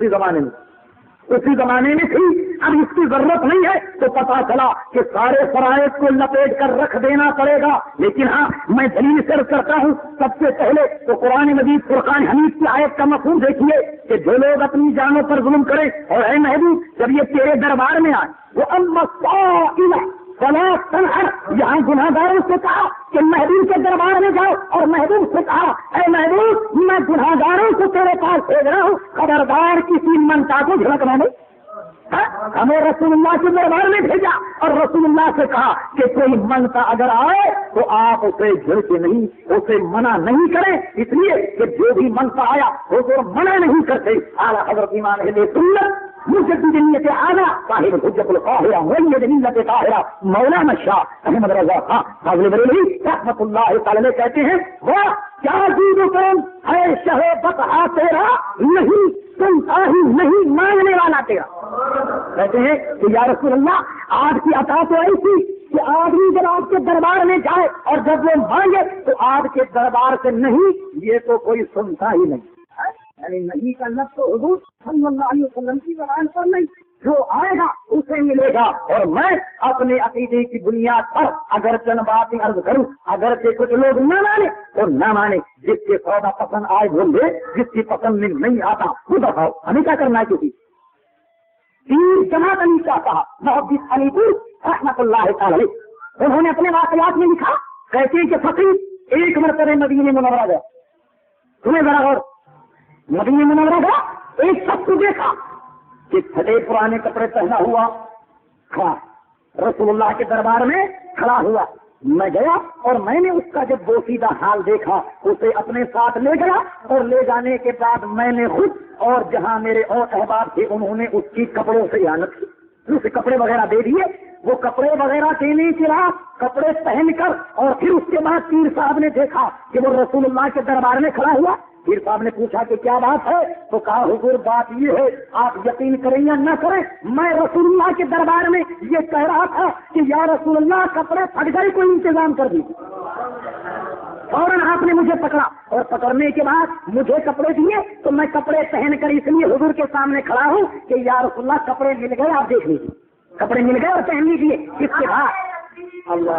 اسی زمانے میں تھی، اب اس کی ضرورت نہیں ہے، تو پتا چلا کہ سارے فرائض کو لپیٹ کر رکھ دینا پڑے گا۔ لیکن ہاں میں دلیل سے کرتا ہوں، سب سے پہلے تو قرآن مجید فرقان حمید کی آیت کا مفہوم دیکھیے کہ جو لوگ اپنی جانوں پر ظلم کریں، اور اے محبوب جب یہ تیرے دربار میں آئے وہ اما السائل فلا تنہر، یہاں گناہ گاروں سے کہا کہ محبوب کے دربار میں جاؤ، اور محبوب سے کہا اے محبوب میں گناہ گاروں کو تیرے پاس بھیج رہا ہوں، خبردار کسی منتا کو جھلکنا نہیں، ہمیں رسول اللہ کے دربار میں بھیجا اور رسول اللہ سے کہا کہ کوئی منگتا اگر آئے تو آپ اسے جھڑکے نہیں، اسے منع نہیں کریں، اس لیے کہ جو بھی منگتا آیا اسے منع نہیں کرتے۔ اعلیٰ حضرت امام اہل سنت مجدد ملت اعلیٰ صاحب حجت القاہرہ مولد ملت طاہرہ مولانا شاہ احمد رضا خان فاضل بریلوی رحمۃ اللہ تعالی کہتے ہیں، واہ کیا دید کرم ہے شہ بقا تیرا، نہیں سنتا ہی نہیں مانگنے والا تیرا۔ کہتے ہیں کہ یا رسول اللہ آپ کی عطا تو ایسی کہ آدمی جب آپ کے دربار میں جائے اور جب وہ مانگے تو آپ کے دربار سے نہیں، یہ تو کوئی سنتا ہی نہیں، یعنی نہیں کا لفظ تو حضور صلی اللہ علیہ وسلم کی زبان پر نہیں، جو آئے گا اسے ملے گا۔ اور میں اپنے عقیدے کی بنیاد پر اگر چند باتیں عرض کروں، اگر کہ کچھ لوگ نہ مانے تو نہ مانے، جس کے سودا پسند آئے بول دے، جس کی پسند میں نہیں آتا وہ بتاؤ ہمیں کیا کرنا ہے۔ کسی پیر جماعت علی شاہ صاحب محدث علی پور رحمۃ اللہ تعالی انہوں نے اپنے واقعات میں لکھا، کہتے ہیں کہ فقیر ایک مرتبہ مدینے منورہ گیا، تمہیں ذرا غور، مدینے منورہ گیا، ایک شخص کو دیکھا کہ پھٹے پرانے کپڑے پہنا ہوا کھڑا رسول اللہ کے دربار میں کھڑا ہوا۔ میں گیا اور میں نے اس کا جب بوسیدہ حال دیکھا اسے اپنے ساتھ لے گیا، اور لے جانے کے بعد میں نے خود اور جہاں میرے اور احباب تھے انہوں نے اس کی کپڑوں سے اعانت کی، اسے کپڑے وغیرہ دے دیے۔ وہ کپڑے وغیرہ دینے کے بعد کپڑے پہن کر اور پھر اس کے بعد پیر صاحب نے دیکھا کہ وہ رسول اللہ کے دربار میں کھڑا ہوا۔ پیر صاحب نے پوچھا کہ کیا بات ہے، تو کہا حضور بات یہ ہے، آپ یقین کریں یا نہ کریں، میں رسول اللہ کے دربار میں یہ کہہ رہا تھا کہ یا رسول اللہ کپڑے پھٹ گئے، کوئی انتظام کر دیجیے۔ فوراً آپ نے مجھے پکڑا اور پکڑنے کے بعد مجھے کپڑے دیے، تو میں کپڑے پہن کر اس لیے حضور کے سامنے کھڑا ہوں کہ یا رسول اللہ کپڑے مل گئے، آپ دیکھ لیجیے، کپڑے مل گئے اور پہن لیجیے۔ اس کے بعد اللہ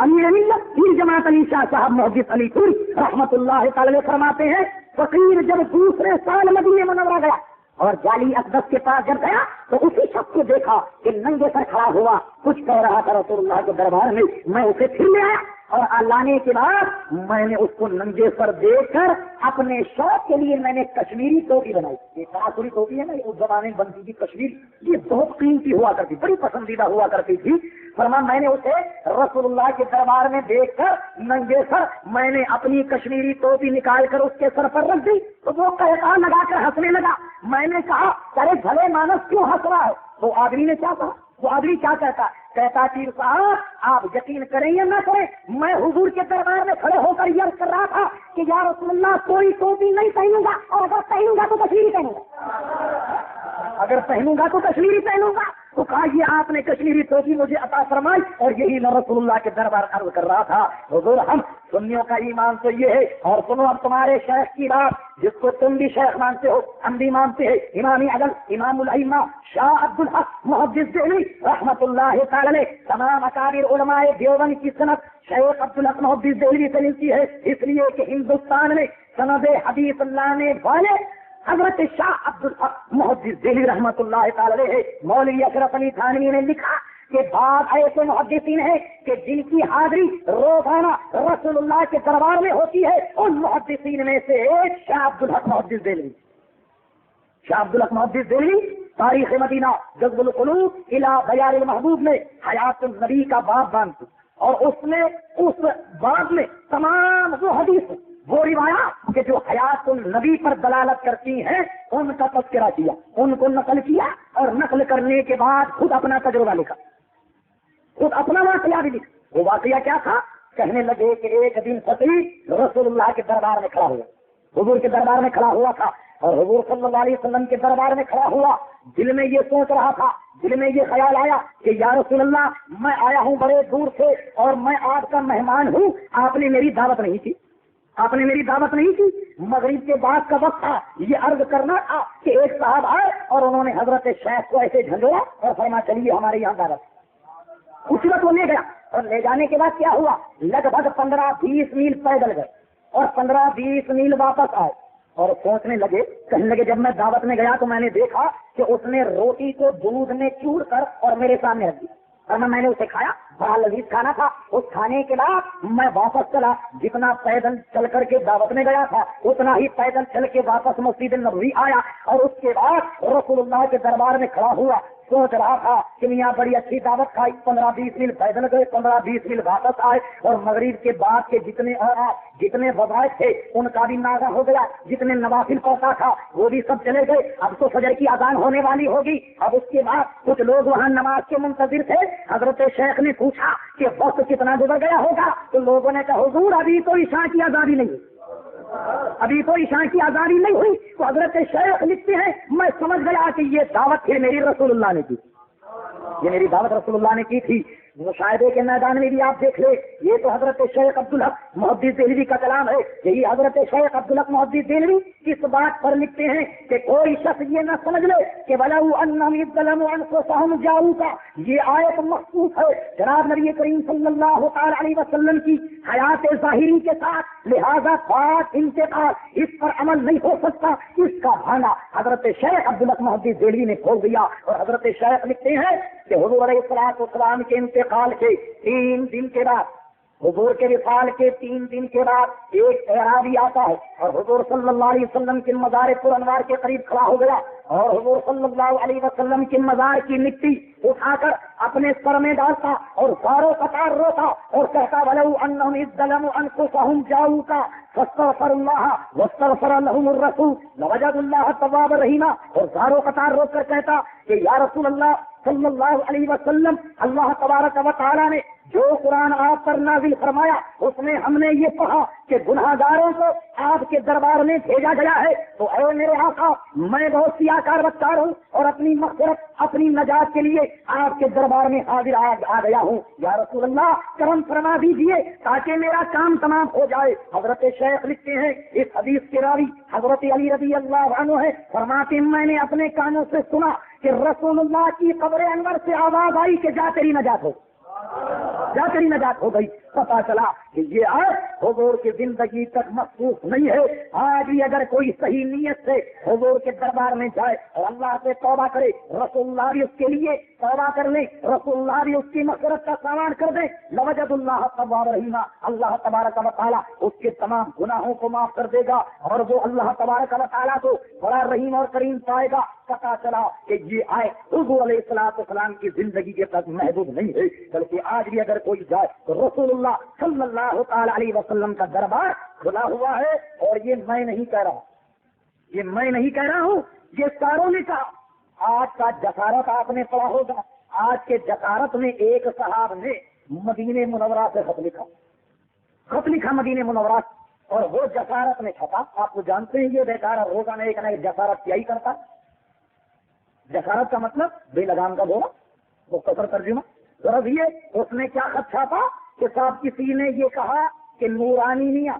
امیر ملت پیر جماعت علی شاہ صاحب محدث علی پور رحمۃ اللہ تعالی فرماتے ہیں، فقیر جب دوسرے سال مدینے منورہ گیا اور جعلی اقدس کے پاس جب گیا تو اسی شخص کو دیکھا کہ ننگے سر کھڑا ہوا، کچھ کہہ رہا تھا رسول اللہ کے دربار میں۔ میں اسے پھر لے آیا اور لانے کے بعد میں نے اس کو ننگے سر دیکھ کر اپنے شوق کے لیے میں نے کشمیری ٹوپی بنائی، یہ تاثری ٹوپی ہے نا، اس زمانے میں بنتی تھی کشمیر، یہ بہت قیمتی ہوا کرتی، بڑی پسندیدہ ہوا کرتی تھی۔ فرمایا میں نے اسے رسول اللہ کے دربار میں دیکھ کر ننگے سر میں نے اپنی کشمیری ٹوپی نکال کر اس کے سر پر رکھ دی، تو وہ قہقہ لگا کر ہنسنے لگا۔ میں نے کہا ارے بھلے مانس کیوں ہنس رہا ہے؟ تو آدمی نے کیا کہا، وہ آدمی کیا کہتا، کہتا پیر صاحب آپ یقین کریں یا نہ کریں، میں حضور کے دربار میں کھڑے ہو کر یہ کر رہا تھا کہ یا رسول اللہ کوئی ٹوپی نہیں پہنوں گا، اور اگر پہنوں گا تو کشمیری پہنوں گا، اگر پہنوں گا تو کشمیری پہنوں گا۔ تو کہا یہ آپ نے کشمیری ٹوپی مجھے عطا فرمائی، اور یہی میں رسول اللہ کے دربار عرض کر رہا تھا۔ حضور ہم سنیوں کا ایمان تو یہ ہے، اور سنو اب تمہارے شیخ کی بات جس کو تم بھی شیخ مانتے ہو ہم بھی مانتے ہیں، امام اعظم امام الائمہ شاہ عبدالحق محدث دہلوی رحمۃ اللہ تعالی تمام اکابر علماء دیوبند کی سند شیخ عبدالحق محدث دہلوی سے ملتی ہے، اس لیے کہ ہندوستان میں سند حدیث لانے والے حضرت شاہ عبدالحق محدث دہلوی رحمۃ اللہ تعالی ہے۔ مولوی اشرف علی تھانوی نے لکھا کہ بعض ایسے محدثین ہیں کہ جن کی حاضری روزانہ رسول اللہ کے دربار میں ہوتی ہے، ان محدثین میں سے ایک شاہ عبدالحق محدث دہلوی۔ شاہ عبدالحق محدث دہلوی تاریخ مدینہ جذب القلوب الی بیان المحبوب میں حیات النبی کا باب باندھتے، اور اس میں اس باب میں تمام وہ حدیث وہ روایات کہ جو حیات النبی پر دلالت کرتی ہیں ان کا تذکرہ کیا، ان کو نقل کیا، اور نقل کرنے کے بعد خود اپنا تجربہ لکھا، خود اپنا واقعہ بھی لکھا۔ وہ واقعہ کیا تھا؟ کہنے لگے کہ ایک دن فقیر رسول اللہ کے دربار میں کھڑا ہوا، حضور کے دربار میں کھڑا ہوا تھا، اور حضور صلی اللہ علیہ وسلم کے دربار میں کھڑا ہوا، دل میں یہ سوچ رہا تھا، دل میں یہ خیال آیا کہ یا رسول اللہ میں آیا ہوں بڑے دور سے اور میں آپ کا مہمان ہوں، آپ نے میری دعوت نہیں کی، آپ نے میری دعوت نہیں کی۔ مغرب کے بعد کا وقت تھا، یہ عرض کرنا تھا کہ ایک صاحب آئے اور انہوں نے حضرت شیخ کو ایسے جھنڈویا اور فرمایا چلیے ہمارے یہاں دعوت۔ اسی وقت وہ لے گیا، اور لے جانے کے بعد کیا ہوا، لگ بھگ 15-20 میل پیدل گئے اور 15-20 میل واپس آئے، اور سوچنے لگے، کہنے لگے جب میں دعوت میں گیا تو میں نے دیکھا کہ اس نے روٹی کو دودھ میں چور کر اور میرے سامنے رکھ دی، اور میں نے اسے کھایا، بڑا لذیذ کھانا تھا۔ اس کھانے کے بعد میں واپس چلا، جتنا پیدل چل کر کے دعوت میں گیا تھا اتنا ہی پیدل چل کے واپس مسجد نبوی آیا، اور اس کے بعد رسول اللہ کے دربار میں کھڑا ہوا، سوچ رہا تھا کہ میاں بڑی اچھی دعوت کھائی، 15-20 میل پیدل گئے، 15-20 میل واپس آئے، اور مغرب کے بعد کے جتنے وظائف تھے ان کا بھی ناغہ ہو گیا، جتنے نوافل پڑھتا تھا وہ بھی سب چلے گئے۔ اب تو فجر کی اذان ہونے والی ہوگی۔ اب اس کے بعد کچھ لوگ وہاں نماز کے منتظر تھے۔ حضرت شیخ نے پوچھا کہ وقت کتنا گزر گیا ہوگا، تو لوگوں نے کہا حضور ابھی تو عشاء کی آزادی نہیں ہوئی۔ تو حضرت شیخ لکھتے ہیں میں سمجھ گیا کہ یہ دعوت تھی میری رسول اللہ نے کی، یہ میری دعوت رسول اللہ نے کی تھی۔ مشاہدے کے میدان میں بھی آپ دیکھ لیں، یہ تو حضرت شیخ عبدالحق محدث دہلوی کا کلام ہے۔ یہی حضرت شیخ عبدالحق محدث دہلوی کس بات پر لکھتے ہیں کہ کوئی شخص یہ نہ سمجھ لے کہ وَلَوْ أَنَّهُمْ ظَلَمُوا أَنفُسَهُمْ جَاءُوكَ، یہ آیت مخصوص ہے جناب نبی کریم صلی اللہ تعالی علیہ وسلم کی حیات ظاہری کے ساتھ، لہذا بات انتقال اس پر عمل نہیں ہو سکتا۔ اس کا بھانا حضرت شیخ عبدالحق محدث دہلوی نے کھول دیا، اور حضرت شیخ لکھتے ہیں کہ حضور علیہ السلام کے انتقال کے 3 دن کے بعد، حضور کے وصال کے 3 دن کے بعد ایک اعرابی آتا ہے اور حضور صلی اللہ علیہ وسلم کے مزار پر انوار کے قریب کھڑا ہو گیا، اور حضور صلی اللہ علیہ وسلم کے مزار کی مٹی اٹھا کر اپنے سر میں ڈالتا اور زاروں قطار روتا اور کہتا وَلَوْ أَنَّهُمْ إِذْ ظَلَمُوا أَنفُسَهُمْ جَاءُوكَ فَاسْتَغْفَرُوا اللَّهَ وَاسْتَغْفَرَ لَهُمُ الرَّسُولُ لَوَجَدُوا اللَّهَ تَوَّابًا رَحِيمًا، اور زاروں قطار رو کر کہتا کہ یا رسول اللہ صلی اللہ علیہ وسلم، اللہ تبارک و تعالیٰ نے جو قرآن آپ پر نازل فرمایا اس میں ہم نے یہ کہا کہ گناہ گاروں کو آپ کے دربار میں بھیجا گیا ہے، تو اے میرے آقا میں بہت سیاکار بچار ہوں اور اپنی مغفرت اپنی نجات کے لیے آپ کے دربار میں حاضر آ گیا ہوں، یا رسول اللہ کرم فرما دیجیے تاکہ میرا کام تمام ہو جائے۔ حضرت شیخ لکھتے ہیں اس حدیث کے راوی حضرت علی رضی اللہ عنہ ہے، فرماتے ہیں میں نے اپنے کانوں سے سنا کہ رسول اللہ کی قبر انور سے آواز آئی کہ جا تیری نجات ہو گئی۔ پتا چلا کہ یہ آیت حضور کی زندگی تک مخصوص نہیں ہے۔ آج بھی اگر کوئی صحیح نیت سے حضور کے دربار میں جائے اور اللہ سے توبہ کرے، رسول اللہ بھی اس کے لیے توبہ کر لے، رسول اللہ بھی اس کی مغفرت کا سامان کر دے، لوجد اللہ توابا رحیما، اللہ تبارک و تعالیٰ اس کے تمام گناہوں کو معاف کر دے گا، اور وہ اللہ تبارک و تعالیٰ کو بڑا رحیم اور کریم پائے گا۔ پتا چلا کہ یہ آیت حضور علیہ السلام کی زندگی کے تک محدود نہیں ہے، بلکہ آج بھی اگر کوئی جائے تو رسول اللہ صلی اللہ تعالی علیہ وسلم کا دربار کھلا ہوا ہے۔ اور یہ میں نہیں کہہ رہا ہوں، یہ ساروں نے کہا۔ آج کا جسارت آپ نے پڑھا ہوگا، آج کے جسارت میں ایک صاحب نے مدینہ منورہ سے خط لکھا مدینہ منورہ، اور وہ جسارت میں چھپا۔ آپ کو جانتے ہیں یہ بیچارہ روزانہ ایک نہ ایک جسارت کیا ہی کرتا۔ جسارت کا مطلب بے لگام کا بولا، مختصر ترجمہ غرض یہ، اس نے کیا خط چھاپا کہ صاحب کسی نے یہ کہا کہ نورانی میاں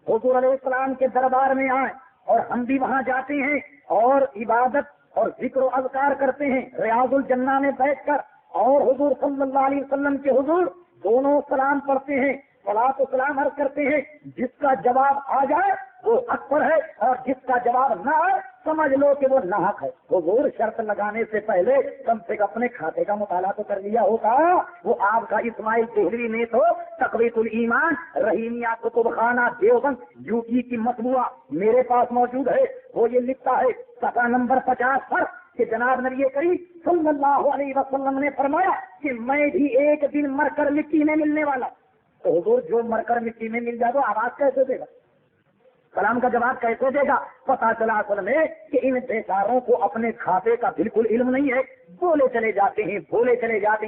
حضور علیہ السلام کے دربار میں آئیں، اور ہم بھی وہاں جاتے ہیں اور عبادت اور ذکر و اذکار کرتے ہیں ریاض الجنہ میں بیٹھ کر، اور حضور صلی اللہ علیہ وسلم کے حضور دونوں سلام پڑھتے ہیں، صلاۃ و سلام عرض کرتے ہیں۔ جس کا جواب آ جائے وہ حق پر ہے، اور جس کا جواب نہ آئے سمجھ لو کہ وہ ناحق ہے۔ حضور شرط لگانے سے پہلے کم سے کم اپنے کھاتے کا مطالعہ تو کر لیا ہوگا۔ وہ آپ کا اسماعیل دہلوی نے تو تقویت الایمان رحیمیہ کتب خانہ دیوبند یوپی کی مطبوعہ میرے پاس موجود ہے، وہ یہ لکھتا ہے صفحہ نمبر 50 پر کہ جناب نبی کریم صلی اللہ علیہ وسلم نے فرمایا کہ میں بھی ایک دن مر کر مٹی میں ملنے والا۔ تو حضور جو مر کر مٹی میں مل جائے تو آواز کیسے دے گا، کلام کا جواب کیسے دے گا؟ پتا چلا اصل میں کہ ان بیچاروں کو اپنے کھاتے کا بالکل علم نہیں ہے، بولے چلے جاتے ہیں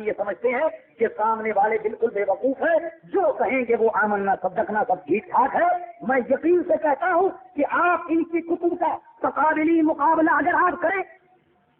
یہ سمجھتے ہیں کہ سامنے والے بالکل بے وقوف ہے، جو کہیں گے وہ آمنا صدقنا سب ٹھیک ٹھاک ہے۔ میں یقین سے کہتا ہوں کہ آپ ان کی کتب کا تقابلی مقابلہ اگر آپ کریں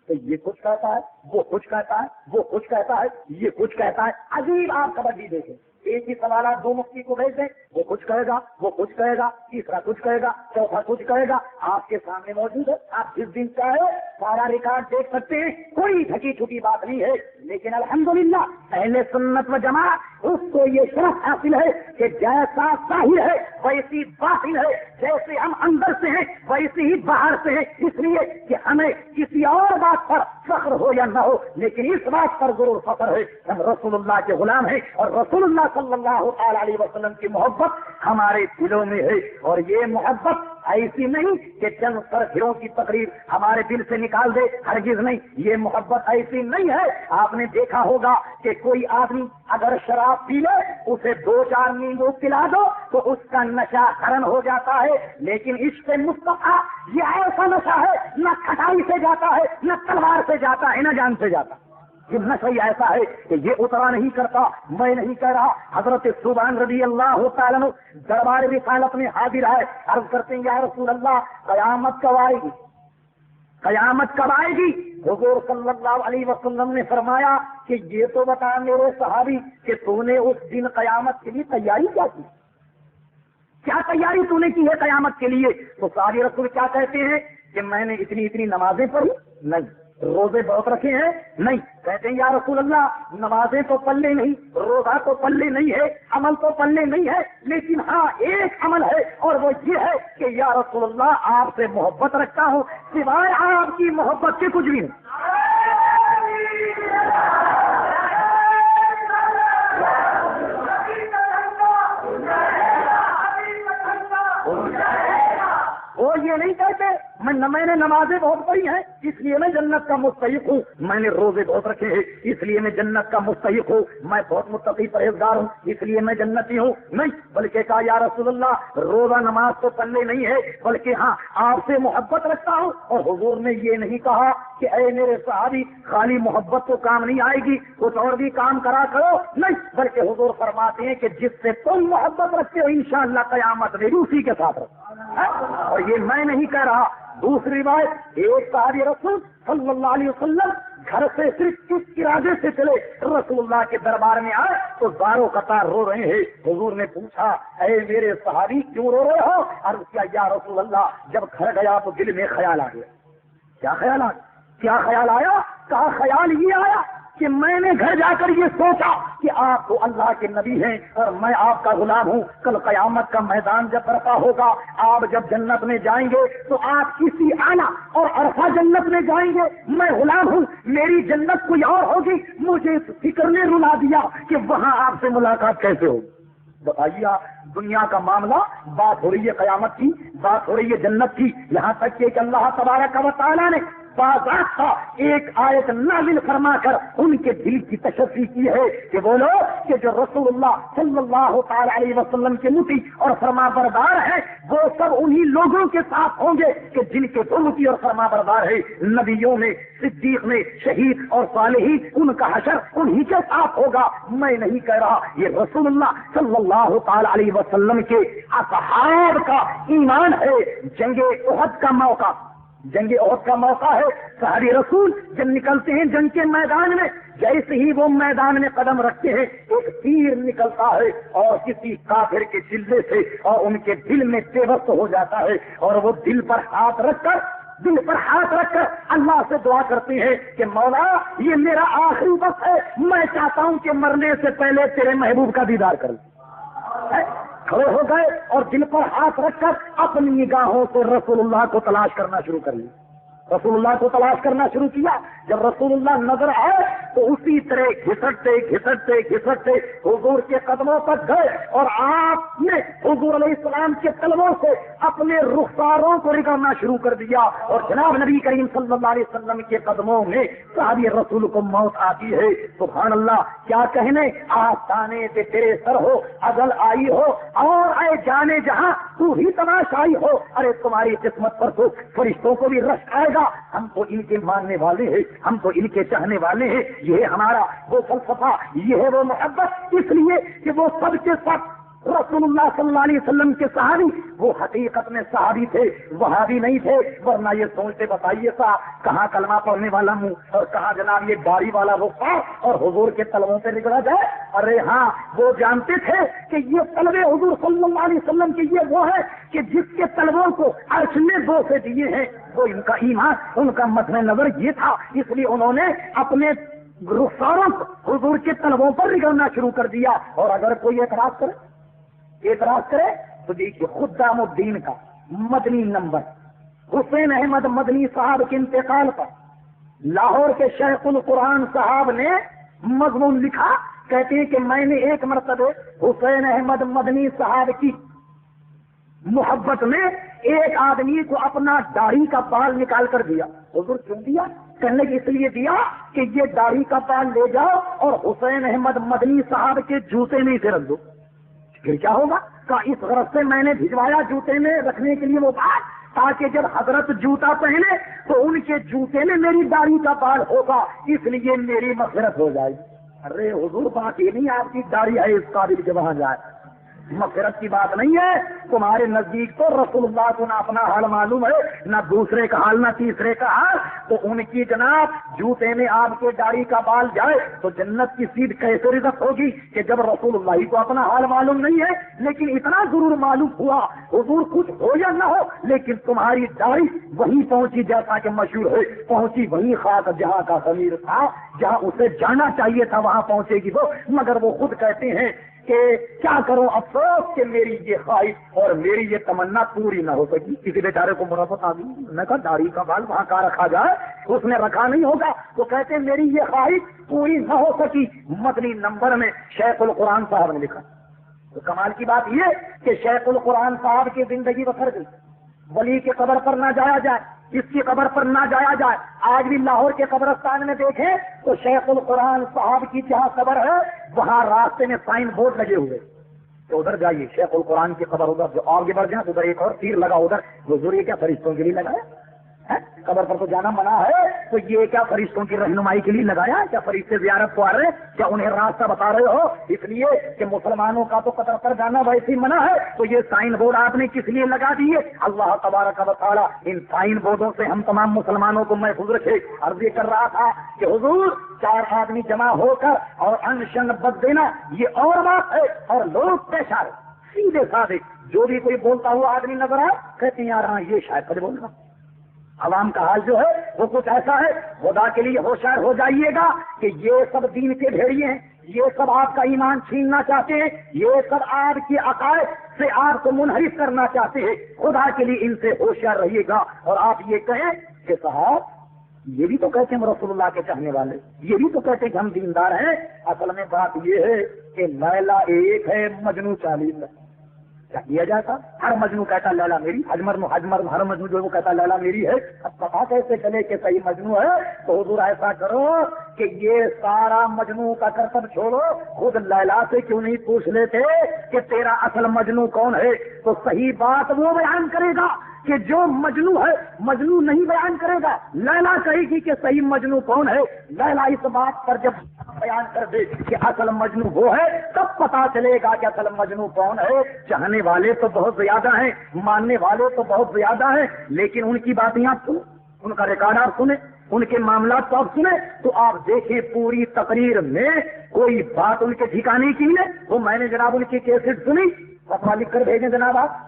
تو یہ کچھ کہتا ہے، وہ کچھ کہتا ہے، وہ کچھ کہتا ہے، یہ کچھ کہتا ہے۔ عجیب آپ کبڈی دیکھیں، ایک ہی سوالات دو مفتی کو بھیج دیں، وہ کچھ کہے گا، وہ کچھ کہے گا، تیسرا کچھ کہے گا، چوتھا کچھ کہے گا۔ آپ کے سامنے موجود ہے، آپ جس دن چاہے سارا ریکارڈ دیکھ سکتے ہیں، کوئی ڈھکی چھٹی بات نہیں ہے۔ لیکن الحمدللہ اہل سنت و جماعت اس کو یہ شرف حاصل ہے کہ جیسا ظاہر ہے ویسی باطن ہے، جیسے ہم اندر سے ہیں ویسے ہی باہر سے ہیں، اس لیے کہ ہمیں کسی اور بات پر فخر فخر ہو یا نہ ہو، لیکن اس بات پر ضرور فخر ہے ہم رسول اللہ کے غلام ہیں، اور رسول اللہ صلی اللہ علیہ وسلم کی محبت ہمارے دلوں میں ہے۔ اور یہ محبت ایسی نہیں کہ چند سرخیوں کی تقریر ہمارے دل سے نکال دے، ہرگز نہیں۔ یہ محبت ایسی نہیں ہے، آپ نے دیکھا ہوگا کہ کوئی آدمی اگر شراب پی لے، اسے 2-4 نیمبو پلا دو تو اس کا نشہ حرن ہو جاتا ہے، لیکن عشق مصطفیٰ یہ ایسا نشہ ہے، نہ کھٹائی سے جاتا ہے، نہ تلوار سے جاتا ہے، نہ جان سے جاتا ہے۔ یہ نشہ ایسا ہے کہ یہ اترا نہیں کرتا۔ میں نہیں کہہ رہا، حضرت سبحان رضی اللہ تعالیٰ عنہ دربار رسالت میں حاضر ہے، عرض کرتے ہیں یا رسول اللہ قیامت کب آئے گی؟ قیامت کب آئے گی؟ حضور صلی اللہ علیہ وسلم نے فرمایا کہ یہ تو بتا میرے صحابی کہ تو نے اس دن قیامت کے لیے تیاری کیا کی؟ کیا تیاری تو نے کی ہے قیامت کے لیے؟ تو صحابی رسول کیا کہتے ہیں کہ میں نے اتنی نمازیں پڑھی نہیں، روزے بہت رکھے ہیں نہیں۔ کہتے ہیں یا رسول اللہ نمازیں تو پلے نہیں، روزہ تو پلے نہیں ہے، عمل تو پلے نہیں ہے، لیکن ہاں ایک عمل ہے اور وہ یہ ہے کہ یا رسول اللہ آپ سے محبت رکھتا ہوں، سوائے آپ کی محبت کے کچھ بھی نہیں۔ وہ یہ نہیں کہتے میں نے نمازیں بہت پڑھی ہیں اس لیے میں جنت کا مستحق ہوں، میں نے روزے بہت رکھے ہیں اس لیے میں جنت کا مستحق ہوں، میں بہت متقی پرہیزگار ہوں اس لیے میں جنتی ہوں، نہیں، بلکہ کہا یا رسول اللہ روزہ نماز تو پلے نہیں ہے، بلکہ ہاں آپ سے محبت رکھتا ہوں۔ اور حضور نے یہ نہیں کہا کہ اے میرے صحابی خالی محبت تو کام نہیں آئے گی، کچھ اور بھی کام کرا کرو، نہیں، بلکہ حضور فرماتے ہیں کہ جس سے تم محبت رکھتے ہو انشاءاللہ قیامت میں بھی اسی کے ساتھ رکھو۔ اور یہ میں نہیں کہہ رہا۔ دوسری بات، ایک صحابی رسول صلی اللہ علیہ وسلم گھر سے صرف اس ارادے سے چلے رسول اللہ کے دربار میں آئے تو زاروں قطار رو رہے ہیں۔ حضور نے پوچھا اے میرے صحابی کیوں رو رہے ہو؟ عرض کیا یا رسول اللہ جب گھر گیا تو دل میں خیال آ گیا۔ کیا خیال آیا؟ کیا خیال آیا؟ کہا خیال یہ آیا کہ میں نے گھر جا کر یہ سوچا کہ آپ تو اللہ کے نبی ہیں اور میں آپ کا غلام ہوں، کل قیامت کا میدان جب برپا ہوگا، آپ جب جنت میں جائیں گے تو آپ کسی اعلیٰ اور عرفہ جنت میں جائیں گے، میں غلام ہوں، میری جنت کوئی اور ہوگی، مجھے اس فکر نے رلا دیا کہ وہاں آپ سے ملاقات کیسے ہوگی۔ بتائیے دنیا کا معاملہ، بات ہو رہی ہے قیامت کی، بات ہو رہی ہے جنت کی، یہاں تک کہ اللہ تبارک و تعالیٰ نے باضابطہ ایک آیت نازل فرما کر ان کے دل کی تشفی کی ہے کہ وہ لوگ کہ جو رسول اللہ صلی اللہ تعالی علیہ وسلم کے مطیع اور فرما بردار ہیں وہ سب انہی لوگوں کے ساتھ ہوں گے کہ جن کے وہ مطیع اور فرما بردار ہے، نبیوں میں، صدیق میں، شہید اور صالحین، ان کا حشر انہی کے ساتھ ہوگا۔ میں نہیں کہہ رہا، یہ رسول اللہ صلی اللہ تعالی علیہ وسلم کے اصحاب کا ایمان ہے۔ جنگ احد کا موقع، جنگ احد کا موقع ہے، صحابی رسول جب نکلتے ہیں جنگ کے میدان میں، جیسے ہی وہ میدان میں قدم رکھتے ہیں ایک تیر نکلتا ہے اور کسی کافر کے چلے سے اور ان کے دل میں پیوست ہو جاتا ہے اور وہ دل پر ہاتھ رکھ کر اللہ سے دعا کرتے ہیں کہ مولا یہ میرا آخری وقت ہے، میں چاہتا ہوں کہ مرنے سے پہلے تیرے محبوب کا دیدار کروں۔ کھڑے ہو گئے اور دل پر ہاتھ رکھ کر اپنی نگاہوں سے رسول اللہ کو تلاش کرنا شروع کر لیا، رسول اللہ کو تلاش کرنا شروع کیا۔ جب رسول اللہ نظر آئے تو اسی طرح گھسٹتے حضور کے قدموں تک گئے اور آپ نے حضور علیہ السلام کے قدموں سے اپنے رخساروں کو رگڑنا شروع کر دیا اور جناب نبی کریم صلی اللہ علیہ وسلم کے قدموں میں صحابی رسول کو موت آتی ہے۔ سبحان اللہ، کیا کہنے، آستانے پہ تیرے سر ہو، اجل آئی ہو اور اے جانے جہاں تو ہی تماشائی ہو، ارے تمہاری قسمت پر تو فرشتوں کو بھی رشک آئے گا، ہم تو ان کے ماننے والے ہیں، ہم تو ان کے چاہنے والے ہیں، یہ ہمارا وہ فلسفہ، یہ ہے وہ محبت، اس لیے کہ وہ سب کے سب رسول اللہ صلی اللہ علیہ وسلم کے صحابی وہ حقیقت میں صحابی تھے، وہابی نہیں تھے، ورنہ یہ سوچتے بتائیے صاحب کہاں کلمہ پڑھنے والا منہ اور کہاں جناب یہ داڑھی والا رخسار اور حضور کے طلبوں سے نکلا جائے۔ ارے ہاں وہ جانتے تھے کہ یہ طلب حضور صلی اللہ علیہ وسلم کے یہ وہ ہے کہ جس کے طلبوں کو عرش نے بوسے دیے ہیں، وہ ان کا ایمان، ان کا مد نظر یہ تھا، اس لیے انہوں نے اپنے رخساروں کو حضور کے طلبوں پر رگڑنا شروع کر دیا۔ اور اگر کوئی اعتراض کرے تو دیکھیے خدام الدین کا مدنی نمبر، حسین احمد مدنی صاحب کے انتقال پر لاہور کے شیخ القرآن صاحب نے مضمون لکھا، کہتے ہیں کہ میں نے ایک مرتبہ حسین احمد مدنی صاحب کی محبت میں ایک آدمی کو اپنا داڑھی کا بال نکال کر دیا۔ حضور کیوں دیا؟ کہنے کی اس لیے دیا کہ یہ داڑھی کا بال لے جاؤ اور حسین احمد مدنی صاحب کے جوتے میں اسے رکھ دو، پھر کیا ہوگا؟ کہ اس غرض سے میں نے بھجوایا جوتے میں رکھنے کے لیے وہ بال، تاکہ جب حضرت جوتا پہنے تو ان کے جوتے میں میری داڑھی کا بال ہوگا، اس لیے میری مغفرت ہو جائے گی۔ ارے حضور بات یہ نہیں آپ کی داڑھی ہے اس قابل کہ وہاں جائے، مغفرت کی بات نہیں ہے۔ تمہارے نزدیک تو رسول اللہ کو نہ اپنا حال معلوم ہے، نہ دوسرے کا حال، نہ تیسرے کا حال، تو ان کی جناب جوتے میں آپ کے داڑھی کا بال جائے تو جنت کی سیٹ کیسے رزق ہوگی کہ جب رسول اللہ کو اپنا حال معلوم نہیں ہے؟ لیکن اتنا ضرور معلوم ہوا، حضور کچھ ہو یا نہ ہو لیکن تمہاری داڑھی وہیں پہنچی، جیسا کہ مشہور ہے، پہنچی وہیں خاک جہاں کا ضمیر تھا، جہاں اسے جانا چاہیے تھا وہاں پہنچے گی وہ، مگر وہ خود کہتے ہیں کہ کیا کروں افسوس کہ میری یہ خواہش اور میری یہ تمنا پوری نہ ہو سکی۔ کسی بیچارے کو مرافت آ گئی، میں کہا داڑھی کا بال وہاں کا رکھا جائے، اس نے رکھا نہیں ہوگا، تو کہتے ہیں میری یہ خواہش پوری نہ ہو سکی۔ مدنی نمبر میں شیخ القرآن صاحب نے لکھا۔ تو کمال کی بات یہ کہ شیخ القرآن صاحب کی زندگی بسر گئی، ولی کے قبر پر نہ جایا جائے، اس کی قبر پر نہ جایا جائے۔ آج بھی لاہور کے قبرستان میں دیکھیں تو شیخ القرآن صاحب کی جہاں قبر ہے وہاں راستے میں سائن بورڈ لگے ہوئے، تو ادھر جائیے شیخ القرآن کی قبر، ادھر جو آگے بڑھ جائیں ادھر ایک اور تیر لگا، ادھر حضور یہ کیا فرشتوں کے لیے لگایا ہے؟ قبر پر تو جانا منع ہے، تو یہ کیا فرشتوں کی رہنمائی کے لیے لگایا؟ کیا فرشتے زیارت کو آ رہے ہیں؟ کیا انہیں راستہ بتا رہے ہو؟ اس لیے کہ مسلمانوں کا تو قطر پر جانا ویسے ہی منع ہے، تو یہ سائن بورڈ آپ نے کس لیے لگا دیے؟ اللہ تبارک و تعالیٰ ان سائن بورڈوں سے ہم تمام مسلمانوں کو محفوظ رکھے۔ عرض یہ کر رہا تھا کہ حضور 4 آدمی جمع ہو کر اور انشن بد دینا یہ اور بات ہے، اور لوگ پیش آ رہے سیدھے سادے، جو بھی کوئی بولتا ہوا آدمی نظر آئے کہتے ہیں یار ہاں یہ شاید کچھ بول رہا۔ عوام کا حال جو ہے وہ کچھ ایسا ہے، خدا کے لیے ہوشیار ہو جائیے گا کہ یہ سب دین کے بھیڑیے ہیں، یہ سب آپ کا ایمان چھیننا چاہتے ہیں، یہ سب آپ کے عقائد سے آپ کو منحرف کرنا چاہتے ہیں، خدا کے لیے ان سے ہوشیار رہیے گا۔ اور آپ یہ کہیں کہ صاحب یہ بھی تو کہتے ہیں ہم رسول اللہ کے چاہنے والے، یہ بھی تو کہتے ہیں کہ ہم دیندار ہیں، اصل میں بات یہ ہے کہ لیلا ایک ہے مجنو 40 ہے۔ کیا کیا جاتا؟ ہر مجنو کہتا لیلا میری، ہر مجنو جو وہ کہتا لیلا میری ہے۔ اب پتا کیسے چلے کہ صحیح مجنو ہے؟ تو حضور ایسا کرو کہ یہ سارا مجنو کا کرتب چھوڑو، خود لیلا سے کیوں نہیں پوچھ لیتے کہ تیرا اصل مجنو کون ہے؟ تو صحیح بات وہ بیان کرے گا کہ جو مجنو ہے، مجنو نہیں بیان کرے گا، لیلا کہے گی کہ صحیح مجنو کون ہے۔ لیلا اس بات پر جب بیان کر دے کہ اصل مجنو وہ ہے تب پتا چلے گا کہ اصل مجنو کون ہے۔ چاہنے والے تو بہت زیادہ ہیں، ماننے والے تو بہت زیادہ ہیں، لیکن ان کی باتیں آپ سنیں، ان کا ریکارڈ آپ سنیں، ان کے معاملات کو آپ سنیں تو آپ دیکھیں پوری تقریر میں کوئی بات ان کے ٹھکانے کی ہے۔ وہ میں نے جناب ان کی کیسٹ سنی، فتویٰ لکھ کر بھیجیں جناب آپ۔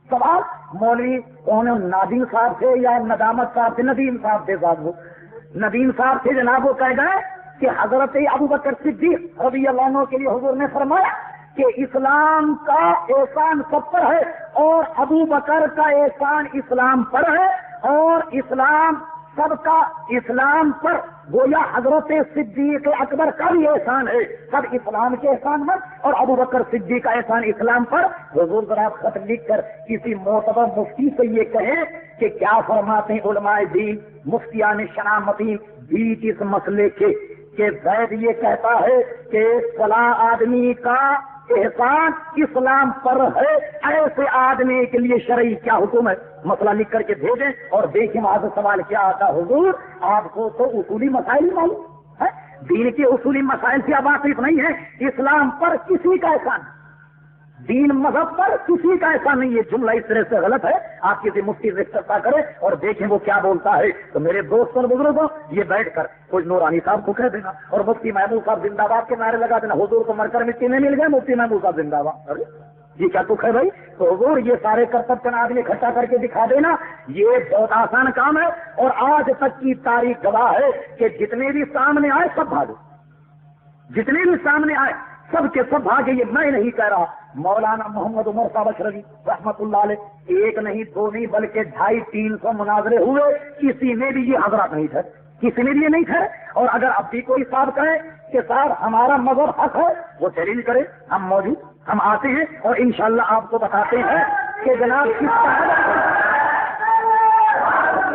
سوال مولوی کون نادیم صاحب تھے یا ندامت صاحب تھے؟ ندیم صاحب تھے صاحب، وہ ندیم صاحب تھے جناب، وہ کہہ گئے کہ حضرت ابو بکر صدیق رضی اللہ عنہ کے لیے حضور نے فرمایا کہ اسلام کا احسان سب پر ہے اور ابو بکر کا احسان اسلام پر ہے، اور اسلام سب کا اسلام پر گویا حضرت صدیق اکبر کا بھی احسان ہے، سب اسلام کے احسان پر، اور ابو بکر صدیق کا احسان اسلام پر۔ حضور ذرا خط لکھ کر کسی معتبر مفتی سے یہ کہیں کہ کیا فرماتے ہیں علماء دین، مفتیان شنامتی بیچ اس مسئلے کے کہ زید یہ کہتا ہے کہ فلاں آدمی کا احسان اسلام پر ہے، ایسے آدمی کے لیے شرعی کیا حکم ہے؟ مسئلہ لکھ کر کے بھیجیں اور دیکھیں وہاں سے سوال کیا آتا۔ حضور آپ کو تو اصولی مسائل ہی معلوم ہے، دین کے اصولی مسائل سے آپ واقف نہیں ہے۔ اسلام پر کسی کا احسان، دین مذہب پر کسی کا ایسا نہیں ہے۔ جملہ اس طرح سے غلط ہے، آپ کسی مفتی سے چرچا کریں اور دیکھیں وہ کیا بولتا ہے۔ تو میرے دوست اور بزرگوں یہ بیٹھ کر کچھ نورانی صاحب کو کہہ دینا اور مفتی محمود صاحب زندہ باد کے نعرے لگا دینا، حضور کو مر کر مٹی میں مل گئے، مفتی محمود صاحب زندہ باد۔ ارے یہ کیا تک ہے بھائی؟ تو حضور یہ سارے کرتب چند آدمی اکٹھا کر کے دکھا دینا یہ بہت آسان کام ہے، اور آج تک کی تاریخ گواہ ہے کہ جتنے بھی سامنے آئے سب بھاگے، جتنے بھی سامنے آئے سب کے سب بھاگے۔ یہ میں نہیں کہہ رہا، مولانا محمد عمر صاحب اشرفی رحمت اللہ علیہ ایک نہیں دو نہیں بلکہ 250-300 مناظرے ہوئے، کسی میں بھی یہ حضرات نہیں تھے، کسی نے بھی نہیں ٹھہرے. اور اگر اب بھی کوئی صاحب کہے کہ صاحب ہمارا مذہب حق ہے, وہ چیلنج کرے, ہم موجود, ہم آتے ہیں اور انشاءاللہ آپ کو بتاتے ہیں کہ جناب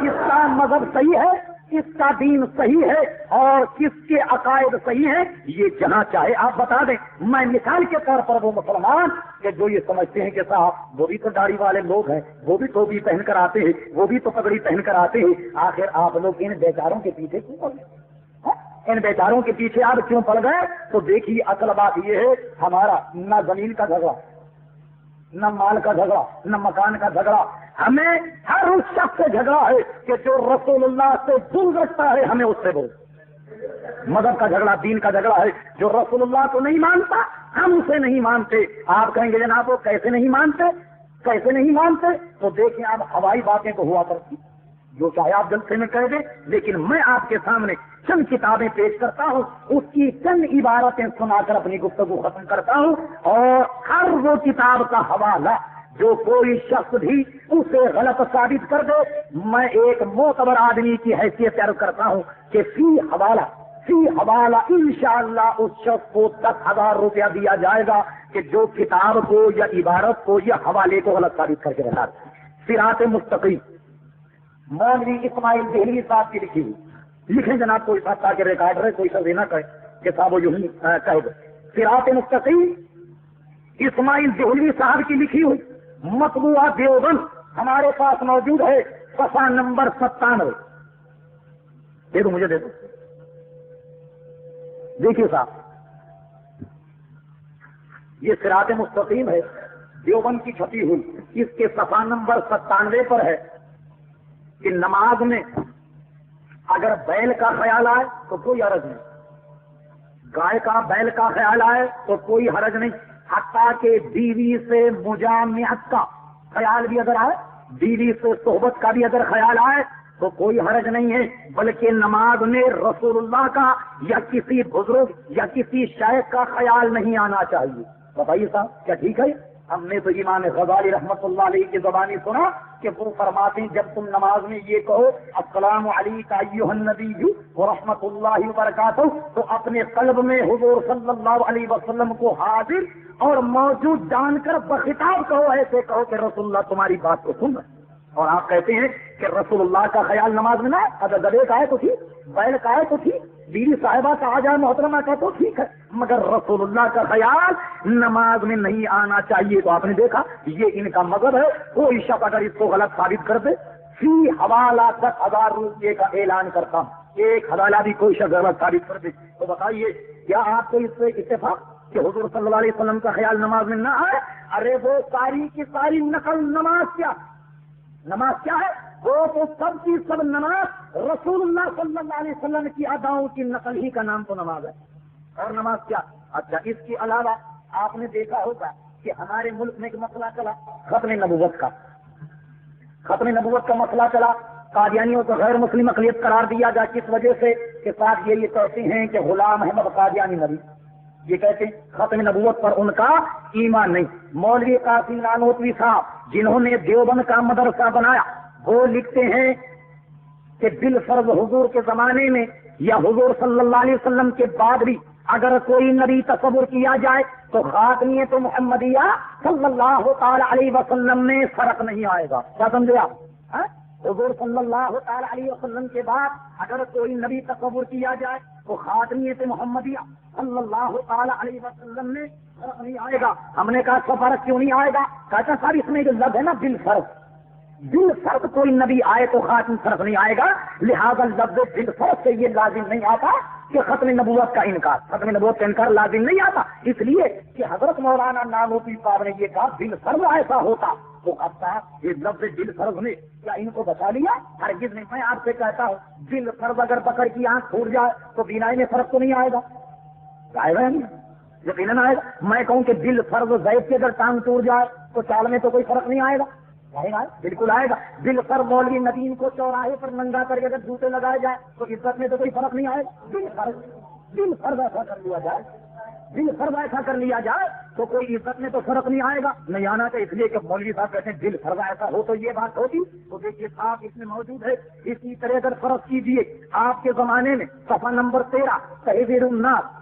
کس کا مذہب صحیح ہے, کس کا دین صحیح ہے اور کس کے عقائد صحیح ہیں. یہ جہاں چاہے آپ بتا دیں. میں مثال کے طور پر وہ مسلمان کہ جو یہ سمجھتے ہیں کہ صاحب وہ بھی تو داڑھی والے لوگ ہیں, وہ بھی ٹوپی پہن کر آتے ہیں, وہ بھی تو پگڑی پہن کر آتے ہیں, آخر آپ لوگ ان بیچاروں کے پیچھے کیوں پڑ گئے؟ ان بیچاروں کے پیچھے آپ کیوں پڑ گئے؟ تو دیکھیے اصل بات یہ ہے, ہمارا نہ زمین کا جھگڑا, نہ مال کا جھگڑا, نہ مکان کا جھگڑا. ہمیں ہر اس شخص سے جھگڑا ہے کہ جو رسول اللہ سے دور رکھتا ہے, ہمیں اس سے بول. مذہب کا جھگڑا, دین کا جھگڑا ہے. جو رسول اللہ کو نہیں مانتا ہم اسے نہیں مانتے. آپ کہیں گے جناب وہ کیسے نہیں مانتے, کیسے نہیں مانتے؟ تو دیکھیں آپ ہوائی باتیں تو ہوا کرتی, جو چاہے آپ جلسے میں کہہ دیں, لیکن میں آپ کے سامنے چند کتابیں پیش کرتا ہوں, اس کی چند عبارتیں سنا کر اپنی گفتگو ختم کرتا ہوں. اور ہر وہ کتاب کا حوالہ جو کوئی شخص بھی اسے غلط ثابت کر دے, میں ایک معتبر آدمی کی حیثیت عرض کرتا ہوں کہ فی حوالہ انشاءاللہ اس شخص کو 10,000 روپیہ دیا جائے گا کہ جو کتاب کو یا عبارت کو یا حوالے کو غلط ثابت کر کے بتا دے. صراط مستقیم مولوی اسماعیل دہلوی صاحب کی لکھی ہوئی. لکھیں جناب کوئی صاحب تاکہ ریکارڈ رہے, کوئی سب نہ کہے کہ صاحب وہ یوں ہی کہے گا. صراط مستقیم اسماعیل دہلوی صاحب کی لکھی ہوئی, مطبوعہ دیوبند ہمارے پاس موجود ہے, صفحہ نمبر 97. دے دو, مجھے دے دو. دیکھیے صاحب, یہ صراط مستقیم ہے, دیوبند کی چھپی ہوئی. اس کے صفحہ نمبر 97 پر ہے کہ نماز میں اگر بیل کا خیال آئے تو کوئی حرج نہیں, گائے کا بیل کا خیال آئے تو کوئی حرج نہیں, حتیٰ کہ بیوی سے مجامعت کا خیال بھی اگر آئے, بیوی سے صحبت کا بھی اگر خیال آئے تو کوئی حرج نہیں ہے. بلکہ نماز میں رسول اللہ کا یا کسی بزرگ یا کسی شیخ کا خیال نہیں آنا چاہیے. بتائیے صاحب کیا ٹھیک ہے؟ ہم نے تو امام غزالی رحمت اللہ علیہ کی زبانی سنا کہ وہ فرماتے ہیں جب تم نماز میں یہ کہو السلام علیکم ایھا النبی ورحمۃ اللہ وبرکاتہ, تو اپنے قلب میں حضور صلی اللہ علیہ وسلم کو حاضر اور موجود جان کر بخطاب کہو, ایسے کہو کہ رسول اللہ تمہاری بات کو سن رہے. اور آپ کہتے ہیں کہ رسول اللہ کا خیال نماز میں نہ, اگر گدے کا ہے تو ٹھیک, بیل کا ہے تو ٹھیک, بیوی صاحبہ کا آ جائے محترمہ کا تو ٹھیک ہے, مگر رسول اللہ کا خیال نماز میں نہیں آنا چاہیے. تو آپ نے دیکھا یہ ان کا مذہب ہے. کوئی شخص اگر اس کو غلط ثابت کر دے, فی حوالہ 10,000 روپے کا اعلان کرتا ہوں. ایک حوالہ بھی کوئی شخص غلط ثابت کر دے تو بتائیے کیا آپ کو اس سے اتفاق کہ حضور صلی اللہ علیہ وسلم کا خیال نماز میں نہ آئے؟ ارے وہ ساری کی ساری نقل نماز کیا ہے؟ وہ تو سب کی سب نماز رسول اللہ صلی اللہ علیہ وسلم کی اداؤں کی نقل ہی کا نام تو نماز ہے. اور نماز کیا؟ اچھا, اس کے علاوہ آپ نے دیکھا ہوگا کہ ہمارے ملک میں ایک مسئلہ چلا ختم نبوت کا مسئلہ چلا. قادیانیوں کو غیر مسلم اقلیت قرار دیا گیا کس وجہ سے کہ صاحب یہ کہتے ہیں کہ غلام احمد قادیانی نبی, یہ کہتے ہیں ختم نبوت پر ان کا ایمان نہیں. مولوی قاسم نانوتوی صاحب جنہوں نے دیوبند کا مدرسہ بنایا, وہ لکھتے ہیں کہ بالفرض حضور کے زمانے میں یا حضور صلی اللہ علیہ وسلم کے بعد بھی اگر کوئی نبی تصور کیا جائے تو خاتمیت محمدیہ صلی اللہ تعالی علیہ وسلم میں فرق نہیں آئے گا. کیا سمجھے آپ؟ حضور صلی اللہ تعالی علیہ وسلم کے بعد اگر کوئی نبی تصور کیا جائے تو خاتمیت محمدیہ صلی اللہ تعالی علیہ وسلم میں فرق نہیں آئے گا. ہم نے کہا تو فرق کیوں نہیں آئے گا؟ کہتا سر اس میں جو لفظ ہے نا بالفرض کوئی نبی آئے تو خاتم فرق نہیں آئے گا, لہذا لفظ بالفرض سے یہ لازم نہیں آتا کہ ختم نبوت کا انکار لازم نہیں آتا. اس لیے کہ حضرت مولانا نانوتوی صاحب نے یہ کہا بالفرض ایسا ہوتا تو اب صاحب یہ لفظ بالفرض نے کیا ان کو بچا لیا؟ ہرگز نہیں. میں آپ سے کہتا ہوں بالفرض اگر بکر کی آنکھ پھوٹ جائے تو بینائی میں فرق تو نہیں آئے گا؟ آئے گا نہیں, یقیناً آئے گا. میں کہوں کہ بالفرض زید کی اگر ٹانگ ٹوٹ جائے تو چال میں تو کوئی فرق نہیں آئے گا؟ بالکل آئے گا. بالفرض مولوی ندیم کو چوراہے پر ننگا کر کے اگر جوتے لگائے جائے تو عزت میں تو کوئی فرق نہیں آئے گا. بالفرض ایسا کر لیا جائے دل فرض ایسا کر لیا جائے تو کوئی عزت میں تو فرق نہیں آئے گا، نہیں آنا چاہیے، اس لیے کہ مولوی صاحب کہتے ہیں دل فرض ایسا ہو تو یہ بات ہوتی، تو دیکھیے صاحب اس میں موجود ہے۔ اسی طرح اگر فرض کیجیے آپ کے زمانے میں صفحہ نمبر 13 تحذیر الناس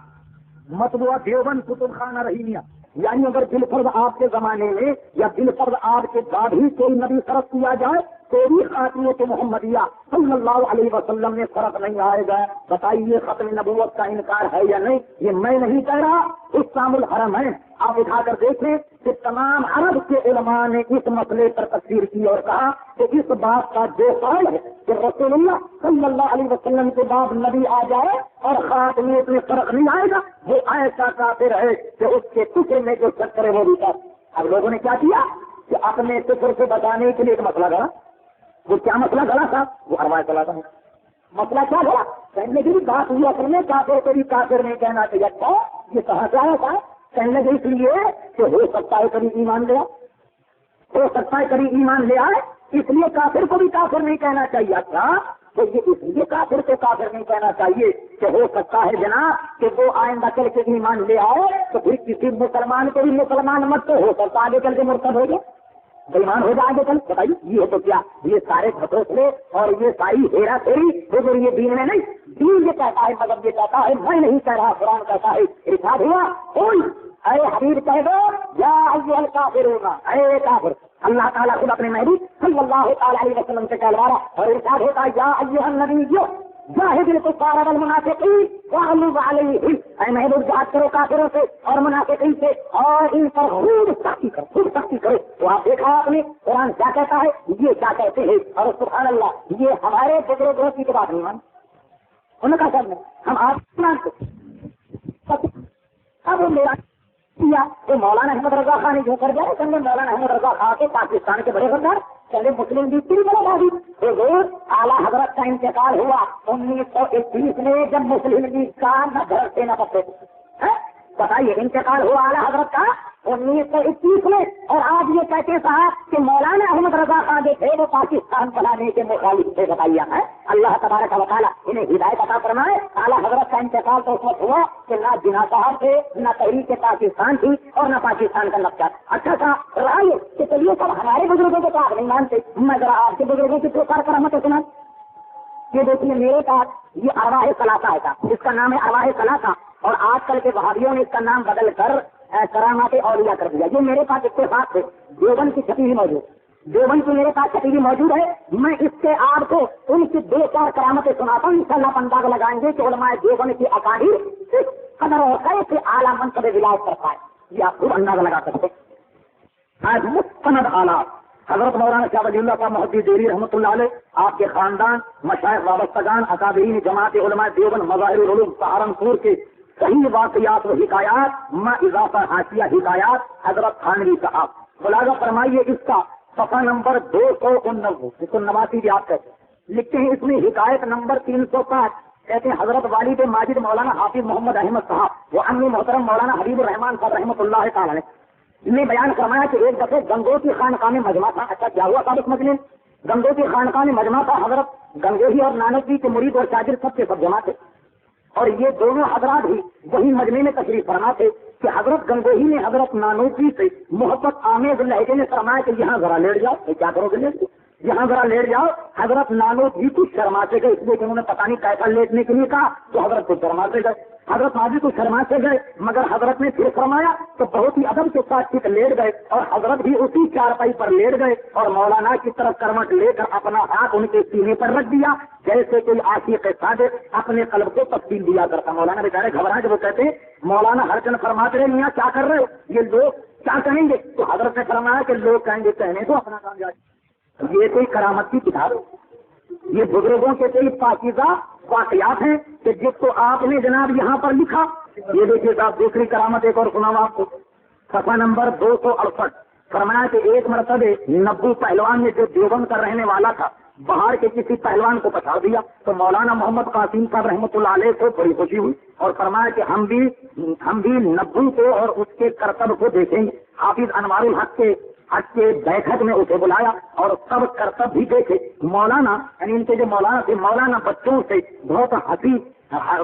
مطبوعہ دیوبند کتب خانہ رحیمیہ، یعنی اگر دل فرض آپ کے زمانے میں یا دل فرض آپ کے بعد ہی کوئی نبی فرض کیا جائے تو بھی خاتمیت محمدیہ صلی اللہ علیہ وسلم میں فرق نہیں آئے گا۔ بتائیے ختم نبوت کا انکار ہے یا نہیں؟ یہ میں نہیں کہہ رہا، اسلام الحرم ہے، آپ اٹھا کر دیکھیں کہ تمام عرب کے علماء نے اس مسئلے پر تفسیر کی اور کہا کہ اس بات کا جو قول ہے کہ رسول اللہ صلی اللہ علیہ وسلم کے بعد نبی آ جائے اور خاتمیت میں فرق نہیں آئے گا، وہ ایسا کافر ہے کہ اس کے کفر میں جو شک کرے وہ بھی کافر۔ اب لوگوں نے کیا کیا کہ اپنے کفر سے بچانے کے لیے ایک مسئلہ گڑا، وہ کیا مسئلہ گڑا تھا؟ وہ ارواح چلاتا ہے۔ مسئلہ کیا گڑا؟ کہنے کی بات ہوا کرنے کافر کو بھی کافر نہیں کہنا چاہیے۔ اچھا یہ کہاں سے آیا تھا؟ کہنے کے اس لیے کہ ہو سکتا ہے کبھی ایمان لے آئے، ہو سکتا ہے کبھی ایمان لے آئے، اس لیے کافر کو بھی کافر نہیں کہنا چاہیے۔ اچھا تو یہ اس لیے کافر کو کافر نہیں کہنا چاہیے کہ ہو سکتا ہے جناب کہ وہ آئندہ چل کے ایمان لے آئے تو پھر کسی مسلمان کو بھی مسلمان مت تو ہو سکتا آگے چل کے مرتد ہو جائے، بےمان ہو جائے آگے چل۔ بتائیے یہ تو کیا یہ سارے گھٹوسلے اور یہ ساری ہیرا پھیری حضور یہ دین میں نہیں، دین یہ کہتا ہے، مذہب یہ کہتا ہے، میں نہیں کہہ رہا، قرآن کہتا ہے۔ ارشاد ہوا قل اے حبیب کہہ دو یا ایھا الکافرون، اے کافر۔ اللہ تعالیٰ خود اپنے محبوب صلی اللہ تعالیٰ علیہ وسلم سے کہلوا رہا اور ارشاد ہوتا ہے یا ایھا النبی جاہد الکفار والمنافقین واغلظ علیہم، اے محبوب جہاد کرو کافروں سے اور منافقین سے اور ان پر خوب سختی کرو، خوب سختی کرو۔ تو آپ دیکھا آپ نے قرآن کیا کہتا ہے، یہ کیا کہتے ہیں، اور سبحان اللہ یہ ہمارے بزرگوں کی بات نہیں مان ان کا سب ہم آپ مانتے۔ اب میرا تو مولانا احمد رضا خان نے جو کر دیا کہنے مولانا احمد رضا خان کے پاکستان کے بڑے غدار کہنے مسلم لیگ کی بھی بڑا بازی حضور اعلیٰ حضرت کا انتقال ہوا 1921 میں جب مسلم لیگ کا نہ گھر سے نہ پتے، بتائیے انتقال ہوا اعلیٰ حضرت کا 1921 میں، اور آج یہ کہتے صاحب کہ مولانا احمد رضا خان جو تھے وہ پاکستان بنانے کے مخالف تھے۔ بتائیے ہے اللہ تبارک و تعالیٰ انہیں ہدایت عطا فرمائے۔ اعلیٰ حضرت کا انتقال تو اس وقت ہوا کہ نہ جناح صاحب تھے، نہ تحریک پاکستان تھی اور نہ پاکستان کا نقشہ۔ اچھا تھا رائے کہ چلیے سب ہمارے بزرگوں کے پاس نہیں مانتے، میں ذرا آپ کے بزرگوں کی پکار کرامت سنا۔ یہ دیکھیے میرے پاس یہ ارواح ثلاثہ ہے، اس کا نام ہے ارواح ثلاثہ، اور آج کل کے وہابیوں نے اس کا نام بدل کر کرامات اولیاء کر دیا۔ یہ میرے پاس اتفاق ہے دیوبند کی چھپی ہوئی موجود، دیوبند کی میرے پاس چھپی ہوئی موجود ہے۔ میں اس سے آپ کو ان کی 2-4 کرامتیں سناتا ہوں، انشاءاللہ انداز لگائیں گے کہ علماء دیوبند کی اکابر اس قدر اور خیر سے اعلیٰ منصب ولایت کرتا ہے، یہ آپ خود اندازہ لگا سکتے۔ آج مستند آلات حضرت مولانا شاہ ولی اللہ صاحب محدث دہلوی رحمۃ اللہ علیہ، آپ کے خاندان، مشائخ وابستگان، اکابرین جماعت علماء دیوبند، مظاہر العلوم سہارنپور کے صحیح واقعات و حکایات ما اضافہ حاشیہ حکایات حضرت تھانوی صاحب، ملاحظہ فرمائیے اس کا صفحہ نمبر 289 بھی آپ کہتے ہیں، لکھتے ہیں اس میں حکایت نمبر 305 کہتے ہیں حضرت والد ماجد مولانا حافظ محمد احمد صاحب وہ امی محترم مولانا حبیب الرحمان صاحب رحمۃ اللہ تعالی نے بیان فرمایا کہ ایک دفعہ گنگوتی خانقاہ میں مجمع تھا۔ اچھا کیا ہوا صاحب اس مجمع میں؟ گنگوتی خانقاہ میں مجمع تھا، حضرت گنگوہی اور نانک جی کے مرید اور شاگرد سب کے سب جمع تھے، اور یہ دونوں حضرات بھی وہی مجمع میں تشریف فرما تھے کہ حضرت گنگوہی نے حضرت نانوتری سے محبت آمیز لہجے میں فرمایا کہ یہاں ذرا لیٹ جاؤ۔ کیا کرو گے لیٹ؟ یہاں ذرا لیٹ جاؤ۔ حضرت نانوتری کچھ شرما سے گئے، اس لیے کہ انہوں نے پتہ نہیں کیسا لیٹنے کے لیے کہا تو حضرت کچھ شرما سے گئے، حضرت ماضی کو شرما سے گئے، مگر حضرت نے پھر فرمایا تو بہت ہی ادب کے ساتھ ٹھیک لیٹ گئے، اور حضرت بھی اسی چارپائی پر لیٹ گئے اور مولانا کی طرف کروٹ لے کر اپنا ہاتھ ان کے سینے پر رکھ دیا جیسے کوئی عاشق صادق اپنے قلب کو تسکین دیا کرتا۔ مولانا بیچارے گھبرا کے وہ کہتے ہیں مولانا ہر چند فرماتے رہے میاں کیا کر رہے ہو، یہ لوگ کیا کہیں گے؟ تو حضرت نے فرمایا کہ لوگ کہیں گے کہنے تو اپنا کام جائے۔ یہ کوئی کرامت کی کتاب ہے، یہ بزرگوں کے کئی پاکیزہ واقعات ہیں کہ جس کو آپ نے جناب یہاں پر لکھا۔ یہ دیکھیے صاحب دوسری کرامت ایک اور سناؤں آپ کو، صفحہ نمبر 268 فرمایا کہ ایک مرتبہ نبو پہلوان نے جو دیوبند کا رہنے والا تھا باہر کے کسی پہلوان کو پچھا دیا تو مولانا محمد قاسم صاحب رحمۃ اللہ علیہ کو بڑی خوشی ہوئی اور فرمایا کہ ہم بھی نبو کو اور اس کے کرتب کو دیکھیں گے۔ حافظ انوار الحق کے بیٹھک میں اسے بلایا اور سب کرتب بھی دیکھے۔ مولانا یعنی ان کے جو مولانا تھے، مولانا بچوں سے بہت ہنسی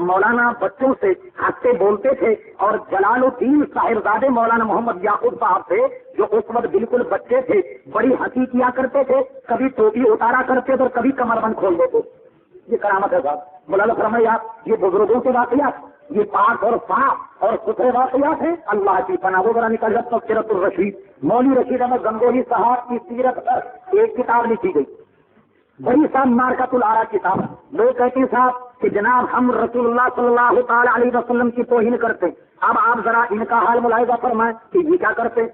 مولانا بچوں سے ہنستے بولتے تھے، اور جلال الدین صاحبزادے مولانا محمد یعقوب صاحب تھے جو اس وقت بالکل بچے تھے، بڑی ہنسی کیا کرتے تھے، کبھی ٹوپی اتارا کرتے تھے اور کبھی کمر بند کھول دیتے۔ یہ کرامت ہے صاحب، مولانا فرمایا یہ بزرگوں کے واقعات، یہ پاک اور صاف اور ستھرے واقعات ہیں، اللہ کی پناہ۔ وہ ذرا نکل جاتا سیرت الرشید، مولوی رشید احمد گنگوہی صاحب کی سیرت پر ایک کتاب لکھی گئی، بڑی صاحب مارکۃ الآراء کتاب۔ لوگ کہتے ہیں صاحب کہ جناب ہم رسول اللہ صلی اللہ تعالی علیہ وسلم کی توہین کرتے، اب آپ ذرا ان کا حال ملاحظہ فرمائیں کہ یہ کیا کرتے۔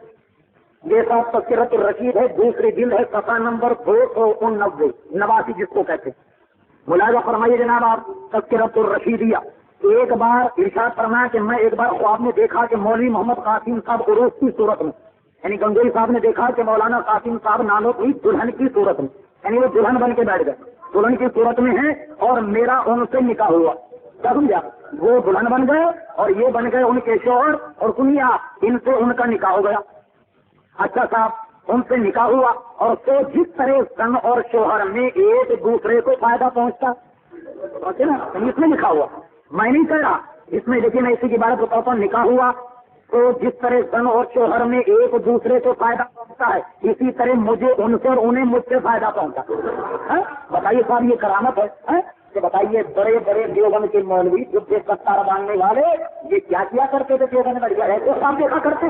یہ صاحب تذکرۃ الرشید ہے، دوسری جلد ہے، صفحہ نمبر 289 جس کو کہتے ہیں۔ ملاحظہ فرمائیے جناب آپ تذکرۃ الرشیدیہ۔ ایک بار ارشاد فرمایا کہ میں ایک بار خواب میں دیکھا کہ مولوی محمد قاسم صاحب عروس کی صورت میں، یعنی گنگوئی صاحب نے دیکھا کہ مولانا قاسم صاحب نانوت ہوئی دلہن کی صورت میں، یعنی وہ دلہن بن کے بیٹھ گئے، دلہن کی صورت میں ہے، اور میرا ان سے نکاح ہوا۔ کیا سمجھا؟ وہ دلہن بن گئے اور یہ بن گئے ان کے شوہر، اور سنیا ان سے ان کا نکاح ہو گیا۔ اچھا صاحب ان سے نکاح ہوا، اور تو جس طرح سن اور شوہر میں ایک دوسرے کو فائدہ پہنچتا نا، اس میں لکھا ہوا، میں نہیں کہہ رہا اس میں، لیکن میں اسی کی بات بتاتا ہوں، نکاح ہوا تو جس طرح سن اور شوہر میں ایک دوسرے کو فائدہ پہنچتا ہے، اسی طرح مجھے ان سے اور انہیں مجھ سے فائدہ پہنچا۔ بتائیے صاحب یہ کرامت ہے کہ بتائیے بڑے بڑے دیوبند کے مولوی جو کتار باندھنے والے یہ کیا کرتے تھے دیوبند میں، ایسے صاحب دیکھا کرتے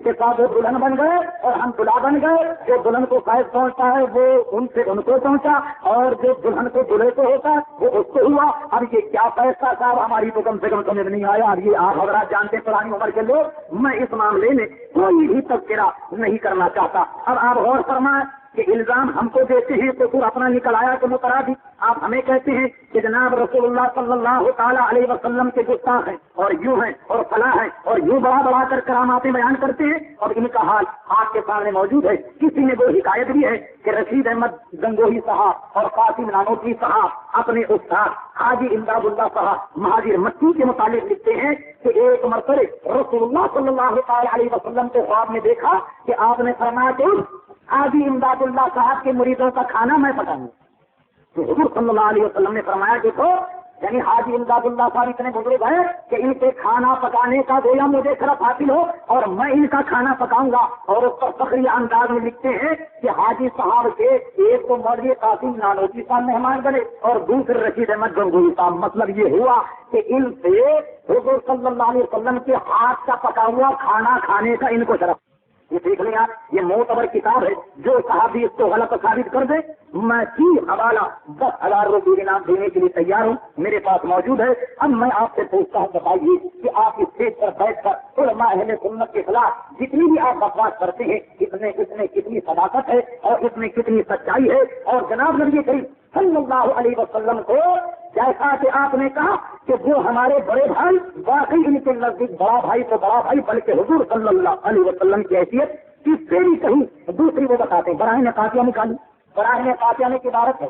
کہ صاحب وہ دلہن بن گئے اور ہم دلہا بن گئے، جو دلہن کو فائد پہنچتا ہے وہ ان سے ان کو پہنچا، اور جو دلہن کو دلہے کو ہوتا ہے وہ اس کو ہوا۔ اب یہ کیا فیصلہ صاحب ہماری تو کم سے کم سمجھ نہیں آیا۔ اب یہ آپ حضرات جانتے ہیں پرانی عمر کے لوگ، میں اس معاملے میں کوئی بھی تذکرہ نہیں کرنا چاہتا۔ اب آپ غور فرمائیں کہ الزام ہم کو دیتے ہیں تو پھر اپنا نکل آیا کہ مترادف آپ ہمیں کہتے ہیں کہ جناب رسول اللہ صلی اللہ تعالیٰ علیہ وسلم کے گستاخ ہیں اور یوں ہیں اور فلاں ہیں اور یوں بڑا بڑا کر کراماتیں بیان کرتے ہیں، اور ان کا حال آپ کے سامنے موجود ہے۔ کسی نے وہ حکایت بھی ہے کہ رشید احمد گنگوہی صاحب اور قاسم نانوتوی صاحب اپنے استاد حاجی امداد اللہ صاحب مہاجر مکی کے متعلق لکھتے ہیں کہ ایک مرتبہ رسول اللہ صلی اللہ تعالیٰ علیہ وسلم کو خواب میں دیکھا کہ آپ نے فرمایا کہ حاجی امداد اللہ صاحب کے مریدوں کا کھانا میں پکاؤں، تو حضور صلی اللہ علیہ وسلم نے فرمایا کہ تو یعنی حاجی امداد اللہ صاحب اتنے بزرگ ہیں کہ ان کے کھانا پکانے کا گویا مجھے شرف حاصل ہو اور میں ان کا کھانا پکاؤں گا۔ اور اس پر فخری انداز میں لکھتے ہیں کہ حاجی صاحب کے ایک تو مولوی قاسم نانوتوی صاحب مہمان بنے اور دوسرے رشید احمد گنگوہی صاحب۔ مطلب یہ ہوا کہ ان سے حضور صلی اللہ علیہ وسلم کے ہاتھ کا پکا ہوا کھانا کھانے کا ان کو شرف۔ یہ دیکھ لیں آپ، یہ معتبر کتاب ہے، جو صحابی اس کو غلط ثابت کر دے میں کی حوالہ 10,000 روپے انعام دینے کے لیے تیار ہوں، میرے پاس موجود ہے۔ اب میں آپ سے پوچھتا ہوں، بتائیے کہ آپ اس اسٹیج پر بیٹھ کر علماء اہل سنت کے خلاف جتنی بھی آپ بکواس کرتے ہیں اس میں کتنی صداقت ہے اور اس میں کتنی سچائی ہے، اور جناب نبی کریم صلی اللہ علیہ وسلم کو جیسا کہ آپ نے کہا کہ وہ ہمارے بڑے بھائی، واقعی ان کے نزدیک بڑا بھائی تو بڑا بھائی، بلکہ حضور صلی اللہ علیہ وسلم کی حیثیت کس سے بھی کہیں دوسری وہ بتاتے ہیں۔ براہ قافیہ نکالی، براہ قافیہ میں کی عبارت ہے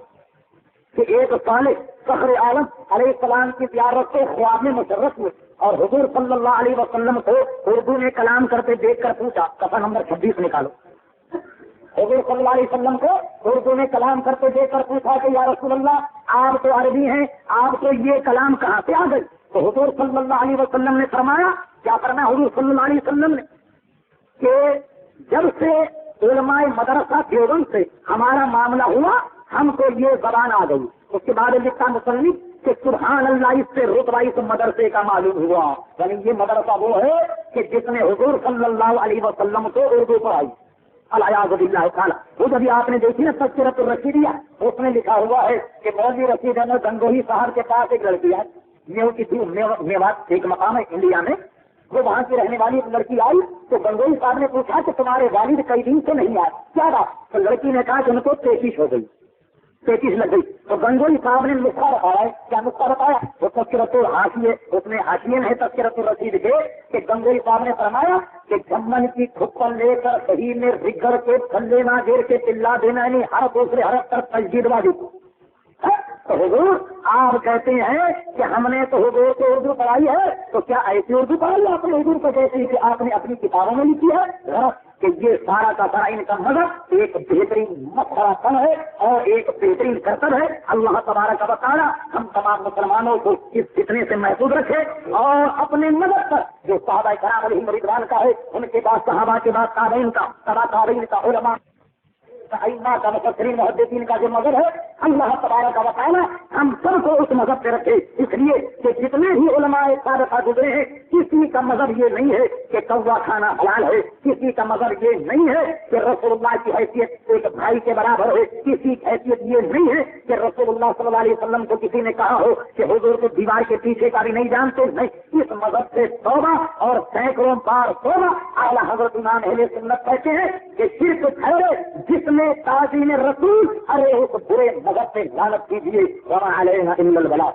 کہ ایک صالح فخر عالم علیہ السلام کی زیارت سے خواب میں مشرف ہوئے اور حضور صلی اللہ علیہ وسلم کو اردو میں کلام کرتے دیکھ کر پوچھا، صفحہ نمبر 26 نکالو۔ حضور صلی اللہ علیہ وسلم کو اردو میں کلام کرتے دیکھ کر پوچھا کہ یا رسول اللہ آپ تو عربی ہیں، آپ کو یہ کلام کہاں سے آ گئی؟ تو حضور صلی اللہ علیہ وسلم نے فرمایا، کیا فرمایا حضور صلی اللہ علیہ وسلم نے کہ جب سے علماء مدرسہ دیوبند سے ہمارا معاملہ ہوا ہم کو یہ زبان آ گئی۔ اس کے بعد لکھتا مصنف کہ سبحان اللہ اس سے رتبہ اس مدرسے کا معلوم ہوا، یعنی یہ مدرسہ وہ ہے کہ جس نے حضور صلی اللہ علیہ وسلم کو اردو پڑھائی، الیاذ باللہ تعالیٰ۔ وہ جب آپ نے دیکھی نا تذکرۃ الرشیدیہ، اس میں لکھا ہوا ہے کہ مولوی رشید احمد گنگوہی صاحب کے پاس ایک لڑکی ہے، میوات ایک مقام ہے انڈیا میں، وہ وہاں کی رہنے والی ایک لڑکی آئی تو گنگوہی صاحب نے پوچھا کہ تمہارے والد کئی دن سے نہیں آئے، کیا بات؟ تو لڑکی نے کہا کہ ان کو 33 ہو گئی، 33 لگ گئی۔ تو گنگوہی صاحب نے نسخہ بتایا، کیا نسخہ بتایا؟ وہ تذکرۃ الحاشیہ، اس میں حاشیے میں ہے تذکرۃ الرشید کے کہ گنگوہی صاحب نے فرمایا کہ جمن کی کھپن لے کر صحیح میں رگڑ کے تھلے نہ گیر کے پلا دینا، یعنی ہر دوسرے حرف پر تجدید واجب۔ تو حضور آپ کہتے ہیں کہ ہم نے تو حضور کو اردو پڑھائی ہے، تو کیا ایسی اردو پڑھائی آپ نے حضور کو جیسی کہ آپ نے اپنی کتابوں میں لکھی ہے؟ کہ یہ سارا کا سارا ان کا مذہب ایک بہترین مسخرہ پن ہے اور ایک بہترین کرتب ہے. اللہ تبارک و تعالی ہم تمام مسلمانوں کو اس فتنے سے محفوظ رکھے اور اپنے مذہب پر جو صحابہ کرام علیہم رضوان کا ہے، ان کے بعد صحابہ کے بعد تابعین کا، تبع تابعین کا، علماء ائمہ کا، مفسرین محدثین کا جو مذہب ہے، اللہ تبارک و تعالی ہم سب کو اس مذہب پہ رکھے. اس لیے کہ جتنے بھی علماء سابقہ گزرے ہیں، کسی کا مذہب یہ نہیں ہے کہ کوا کھانا حلال ہے، کسی کا مذہب یہ نہیں ہے کہ رسول اللہ کی حیثیت ایک بھائی کے برابر ہے، کسی کی حیثیت یہ نہیں ہے کہ رسول اللہ صلی اللہ علیہ وسلم کو کسی نے کہا ہو کہ حضور کو دیوار کے پیچھے کا بھی نہیں جانتے. نہیں، اس مذہب سے توبہ اور سینکڑوں بار توبہ. اعلیٰ حضرت امام اہل سنت کہتے ہیں کہ شرک ٹھہرے جس میں تعظیم رسول، ارے اس برے مذہب سے لعنت کیجیے. وما علینا الا البلاغ.